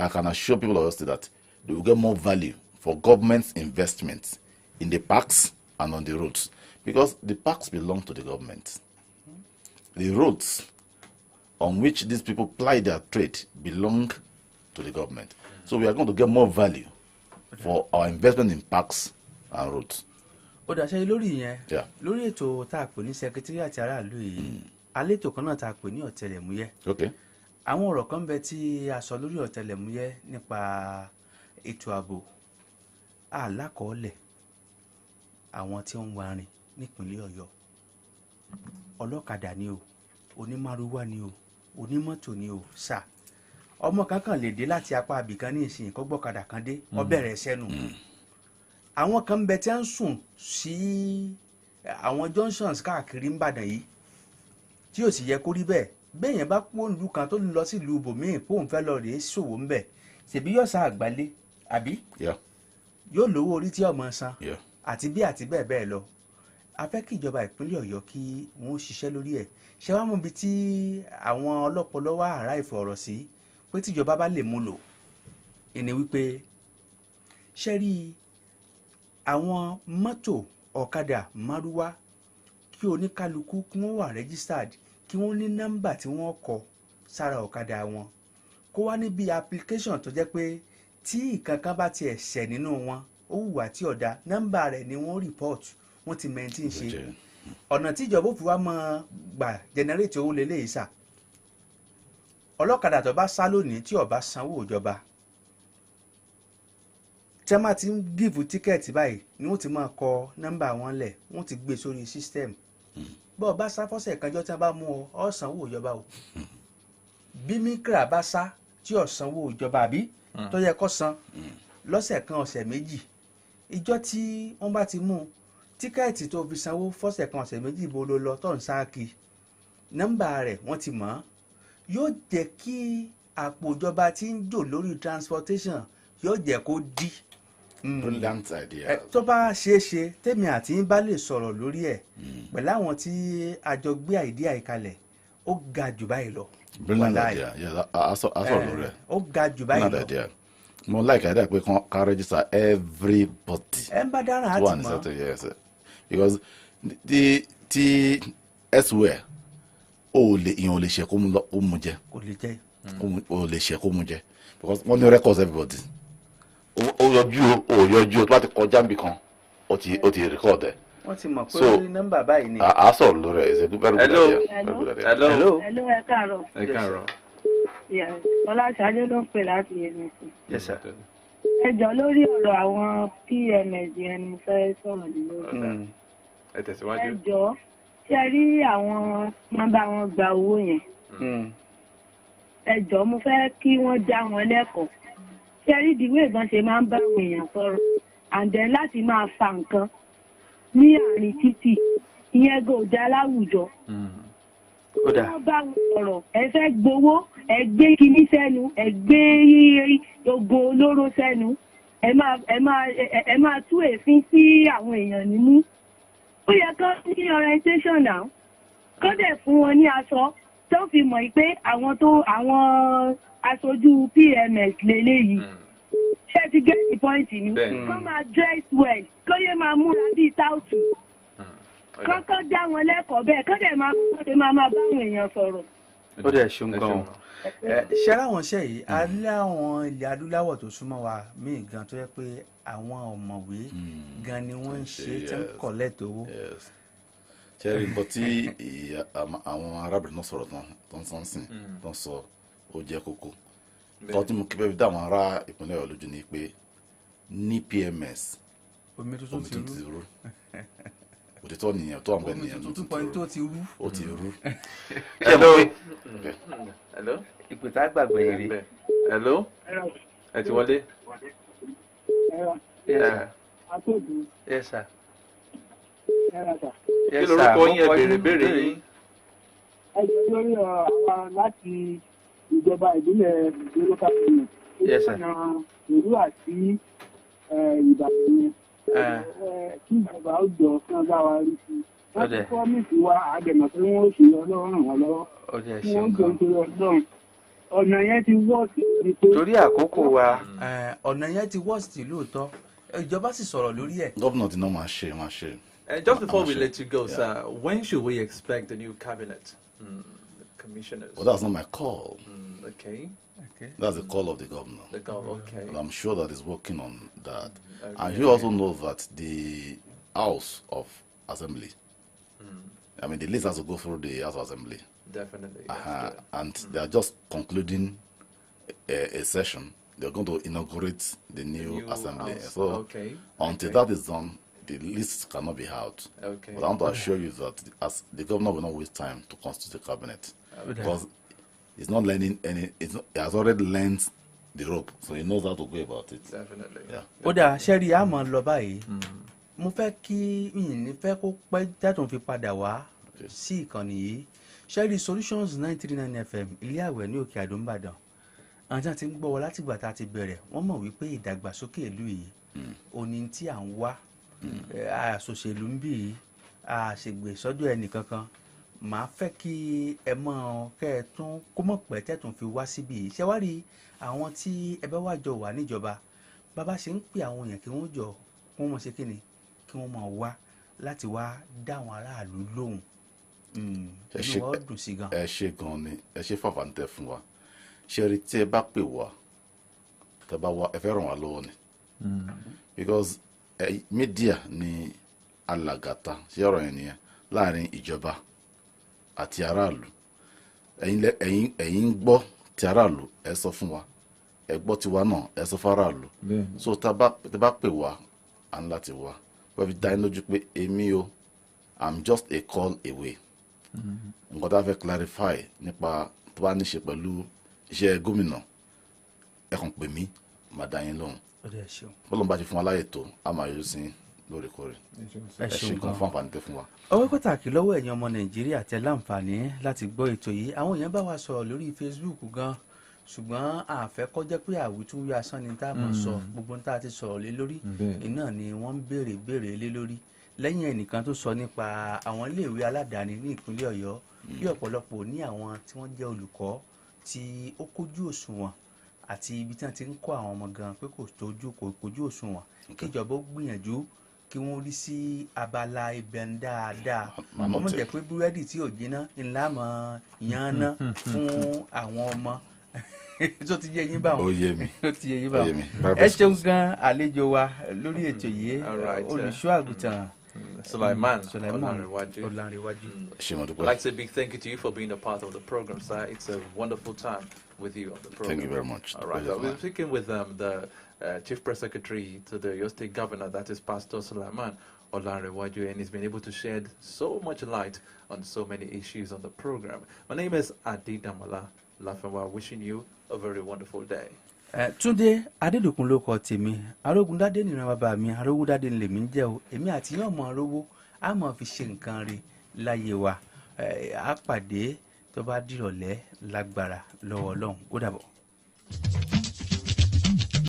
can assure people of us that they will get more value for government's investments in the parks and on the roads. Because the parks belong to the government. The roads on which these people ply their trade belong to the government. So we are going to get more value for our investment in parks and roads. Ó dàṣẹ́ lórí yẹn lórí ètò tá a pè ní secretariat aráàlú yìí àlétò kan náà tá a pè ní ọ̀tẹlẹ̀múyẹ́. Àwọn ọ̀rọ̀ kan bẹ tí a sọ lórí ọ̀tẹlẹ̀múyẹ́ nípa ètò ààbò àlákọọ́lẹ̀ àwọn tí ń warin nípínlẹ̀ Ọ̀yọ́ ọlọ́kadà ni o onímárúwá ni o onímọ́tò ni o sà ọmọ kankan lè dé láti apá abìkan ní ìsìn kó gbọ́kadà kan dé ó bẹ̀rẹ̀ sẹ́nu àwọn kan bẹ tí ń sùn sí àwọn junctions káàkiri ńbàdàn yìí tí ò sì yẹ kó rí bẹ́ẹ̀ bẹ́ẹ̀ yẹn bá pọ̀ nílùú kan tó lọ sí ìlú ibòmíì pòun fẹ́ lọ rèé ṣòwò ńbẹ̀ ṣèbí yóò sá àgbálé àbí yóò lówó orí tí ọmọ san àti bẹ́ẹ̀ bẹ́ẹ̀ lọ a fẹ́ kí ìjọba ìpínlẹ̀ Ọ̀yọ́ kí wọ́n ṣiṣẹ́ lórí ẹ̀ ṣé wàá mọ̀ bí tí àwọn ọlọ́pọlọ wà àrà ìfọ̀rọ̀ sí pé tíjọba bá lè mú lò ẹni wípé ṣe rí àwọn mọ́tò ọ̀kadà márúwá kí oníkálukú kí wọ́n wà registered kí wọ́n ní nọ́mbà tí wọ́n kọ sára ọ̀kadà wọn kó wá níbi application tó jẹ́ pé tí ìkankan bá tiẹ̀ ṣẹ̀ nínú wọn ó hùwà tí ọ̀dà nọ́mbà rẹ̀ ni wọ́n report wọ́n ti mẹ́ntì ń ṣe ọ̀nà tí ìjọba òfin wa máa gbà generate owó lélẹ́yìí sà ọlọ́kadà tó bá sá lónìí tí ó bá sanwó ìjọba tí wọ́n máa ti ń gíìfù tíkẹ́ẹ̀tì báyìí ni wọ́n ti máa kọ nọ́mbà wọn lẹ̀ wọ́n ti gbé sórí system bọ́ọ̀ bá sá fọ́sẹ̀ kanjọ́ tí wọ́n bá mú ọ sanwó ìjọba o bí mikra bá sá tí ó sanwó ìjọba àbí tó yẹ kó san lọ́sẹ̀ kan ọ̀sẹ̀ méjì ìjọ́ tí wọ́n bá ti mú tíkẹ́ẹ̀tì tó fi sanwó fọ́sẹ̀ kan ọ̀sẹ̀ méjì bó ló lọ tó ń sáàkì nọ́mbà rẹ̀ wọ́n ti mọ̀ yóò jẹ́ kí àpò ìjọba tí ń jò lórí transportation yóò jẹ́ kó dí. Brilliant idea. Tó bá ṣeé ṣe tèmi àti yín bá lè sọ̀rọ̀ lórí ẹ̀ pẹ̀lú àwọn tí a jọ gbé àìdíà ìkalẹ̀ ó ga jù báyìí lọ. Brilliant idea. Aṣọ lórí ẹ̀. Ó ga jù báyìí lọ. Mo like idea pé ká register everybody. Ẹ ń bá dára àti mọ́. Because the elsewhere ìyẹn ò lè ṣe kó mú jẹ. Kò lè jẹ. Ò lè ṣe kó mú jẹ. Because wọ́n ní records everybody. Ó yọjú tó bá ti kọjá níbi kan ó ti record ẹ̀. Wọ́n ti mọ̀ pé orí nọ́mbà báyìí ni. A sọ̀rọ̀ lórí ẹ̀ ṣe very good idea. Hello. Ẹ káàárọ̀. Ẹ káàárọ̀. Ọláṣadé ló ń pè láti Yẹmẹsì. Yes sir. Ẹ jọ̀ọ́ lórí ọ̀rọ̀ àwọn PMS yẹn ni mo fẹ́ sọ̀rọ̀ lórí. Ẹ tẹ̀síwájú. Ẹ jọ̀ọ́ ṣe rí àwọn máa bá wọn gba owó yẹn. Ẹ jọ̀ọ́ mo fẹ́ kí wọ́n dá wọn lẹ́kọ̀ọ́. Ṣé rí ìdíwé ìbọn ṣe máa ń bá àwọn èèyàn sọ̀rọ̀ and then láti máa fa nǹkan ní àárín títì ìyẹn gò dá láwùjọ. wọ́n bá wọn sọ̀rọ̀ ẹ fẹ́ gbowó ẹ gbé kinní sẹ́nu ẹ gbé oògùn olóró sẹ́nu ẹ máa tú èéfín sí àwọn èèyàn nímú. ó yẹ kó ní orientation náà kó dẹ̀ fún wọn ní aṣọ tó fi mọ̀ pé àwọn aṣojú PMS lélẹ́yìí. ṣé ti get the point ni kó máa dress well kó yẹ máa múra bíi táùtù kọ́kọ́ dá wọn lẹ́kọ̀ọ́ bẹ́ẹ̀ kó dẹ̀ máa bá àwọn èèyàn sọ̀rọ̀. ó dẹ̀ ṣeun gan-an ṣe láwọn iṣẹ́ yìí a ní àwọn ilẹ̀ adúláwọ̀ tó súnmọ́ wa míì gan tó yẹ pé àwọn ọ̀mọ̀wé gan ni wọ́n ń ṣe tí ń collect owó. ṣe rí nǹkan tí àwọn arábìnrin náà sọ̀rọ̀ tó ń sọ sìn tó ń sọ ó jẹ́ kókó tó tí mo kí bẹ́ẹ̀ bí dáwọn ará ìpínlẹ̀ Ọ̀yọ́ lójú ni pé ní PMS omi tuntun ti rú òtítọ́ nìyẹn tó àwọn ènìyàn tó ti rú ó ti rú. Hello. ìpè tá a gbàgbé yẹn rí. Hello. ẹ ti wọlé. Yes sir. kí lorúkọ yín ẹ béèrè yín. ẹ jẹ́ lórí àwa láti ìjọba ìbílẹ̀ local government. Yes sir. ìlú àti Ìbàdàn yẹn. kí ìjọba ó jọ fún ọba wa rí sí i. wọ́n ti fọ́ọ̀mìtì wa àgbẹ̀mọ̀ pé wọ́n ó ṣe Ọlọ́run ràn wọ́n lọ́wọ́. kí wọ́n jọ nítorí Ọlọ́run. ọ̀nà yẹn ti wọ́ọ̀sì. torí àkókò wa ọ̀nà yẹn ti wọ́ọ̀sì lóòótọ́ ìjọba sì sọ̀rọ̀ lórí ẹ̀. gómìnà tí náà máa ṣe. Just before we let you go, sir, when should we expect the new cabinet commissioners? Well, that's not my call. Okay. That's the call of the governor. The governor, okay. And I'm sure that he's working on that. Okay. And you also know that the House of Assembly, I mean, the list has to go through the House of Assembly. Definitely. And they are just concluding a session. They're going to inaugurate the new assembly. House. So until that is done, the list cannot be out. Okay. But I want to assure you that as the governor will not waste time to constitute a cabinet. Because he's not learning he has already learned the rope, so he knows how to go about it. Definitely. Yeah. ó dáa ṣẹ́rí àmọ́ lọ báyìí mo fẹ́ kí ní fẹ́ kó pẹ́ tẹ́tùn fi padà wá sí ìkànnì yìí ṣẹ́rí Solutions 939 FM ilé àwẹ̀ ní Òkè Àdó Ìbàdàn àwọn tí wọ́n ti ń gbọ́ wọ látìgbà tá a ti bẹ̀rẹ̀ wọ́n mọ̀ wípé ìdàgbàsókè ìlú yìí òní tí à ń wá àṣòṣèlú ń bì í àṣègbè sọ́dọ̀ ẹnì kankan màá fẹ́ kí ẹ mọ̀ kẹ́ ẹ tún kó mọ̀ pẹ́ tẹ́tùn fi wá síbí yìí ṣé wá rí àwọn tí ẹ bá wá jọ wà níjọba bàbá ṣe ń pè àwọn èèyàn kí wọ́n jọ kí wọ́n mọ̀ ṣe kíni kí wọ́n mọ̀ wá láti wá dá àwọn aráàlú lóhùn inú wọn dùn sí gan. ẹ ṣe gan ni ẹ ṣe fàfàǹtẹ fún wa ṣe rí tí ẹ bá pè wá tẹ bá wá ẹ fẹ́ ràn wá lọ́wọ́ ni because media ni alàgàtà ṣé ọ̀rọ̀ yẹn nìyẹn láàrin ìjọba àti aráàlú ẹ̀yin ń gbọ́ ti aráàlú ẹ sọ fún wa ẹ gbọ́ tiwa náà ẹ sọ fún aráàlú so tẹ bá pè wá à ń láti wá wọ́n fi dá yín lójú pé èmi o I'm just a call away nǹkan tá a fẹ́ clarify nípa tó bá ní ṣe pẹ̀lú iṣẹ́ gómìnà ẹ kàn pè mí màá dá yín lóhùn bọ́lọ́mù bá ti fún wa láyè tó a máa yọjú sí lóòrèkóòrè ẹ ṣe gan fún àǹfààní tẹ fún wa. ọwọ́ pàtàkì lọ́wọ́ ẹ̀yin ọmọ Nàìjíríà tẹ láǹfààní láti gbọ́ ètò yìí àwọn èèyàn bá wa sọ̀rọ̀ lórí Facebook gan ṣùgbọ́n àfẹ́ kọjá pé àwítúwí asán ni tá a mọ̀ sọ gbogbo tá a ti sọ̀rọ̀ lé lórí iná ni wọ́n ń béèrè lé lórí lẹ́yìn ẹnìkan tó sọ nípa àwọn iléèwé aládàáni ní ìpínlẹ̀ Ọ̀yọ́ bí ọ̀pọ̀lọpọ̀ ní àwọn tí wọ́n jẹ́ olùkọ́ tí ó kójú òṣùwọ̀n àti ibi tí wọ́n ti ń kọ́ àwọn ọmọ gan pé kò kójú òṣùwọ̀n kíjọba ó gbìyànjú kí wọ́n rí sí abala ibẹ̀ ń dáadáa ọmọ jẹ́ pé búrẹ́dì tí ò jiná ńlá mọ̀ yánná fún àwọn ọmọ tó ti yé yín báwọn ó yé mi ó ti yé yín báwọn ẹ ṣeun gan àlejò wa lórí ètò yìí olùṣọ́ àgùntàn Sulaiman Olanrewaju. I'd like to say a big thank you to you for being a part of the program, sir. It's a wonderful time with you on the program. Thank you very much. All right. We're speaking with the Chief Press Secretary to the Oyo State Governor, that is Pastor Sulaiman Olanrewaju, and he's been able to shed so much light on so many issues on the program. My name is Adedamola Lafenwa, wishing you a very wonderful day. Túndé Adédòkun ló kọ tèmi arógundádé nìran bàbá mi arógundádé ni lèmi ń jẹ́ o èmi àti yóò mọ rówó a mọ̀ fi ṣe nǹkan rí láyé wa a pàdé tó bá dìrọ̀lẹ́ lágbára lọ́wọ́ Ọlọ́run ó dàbọ̀.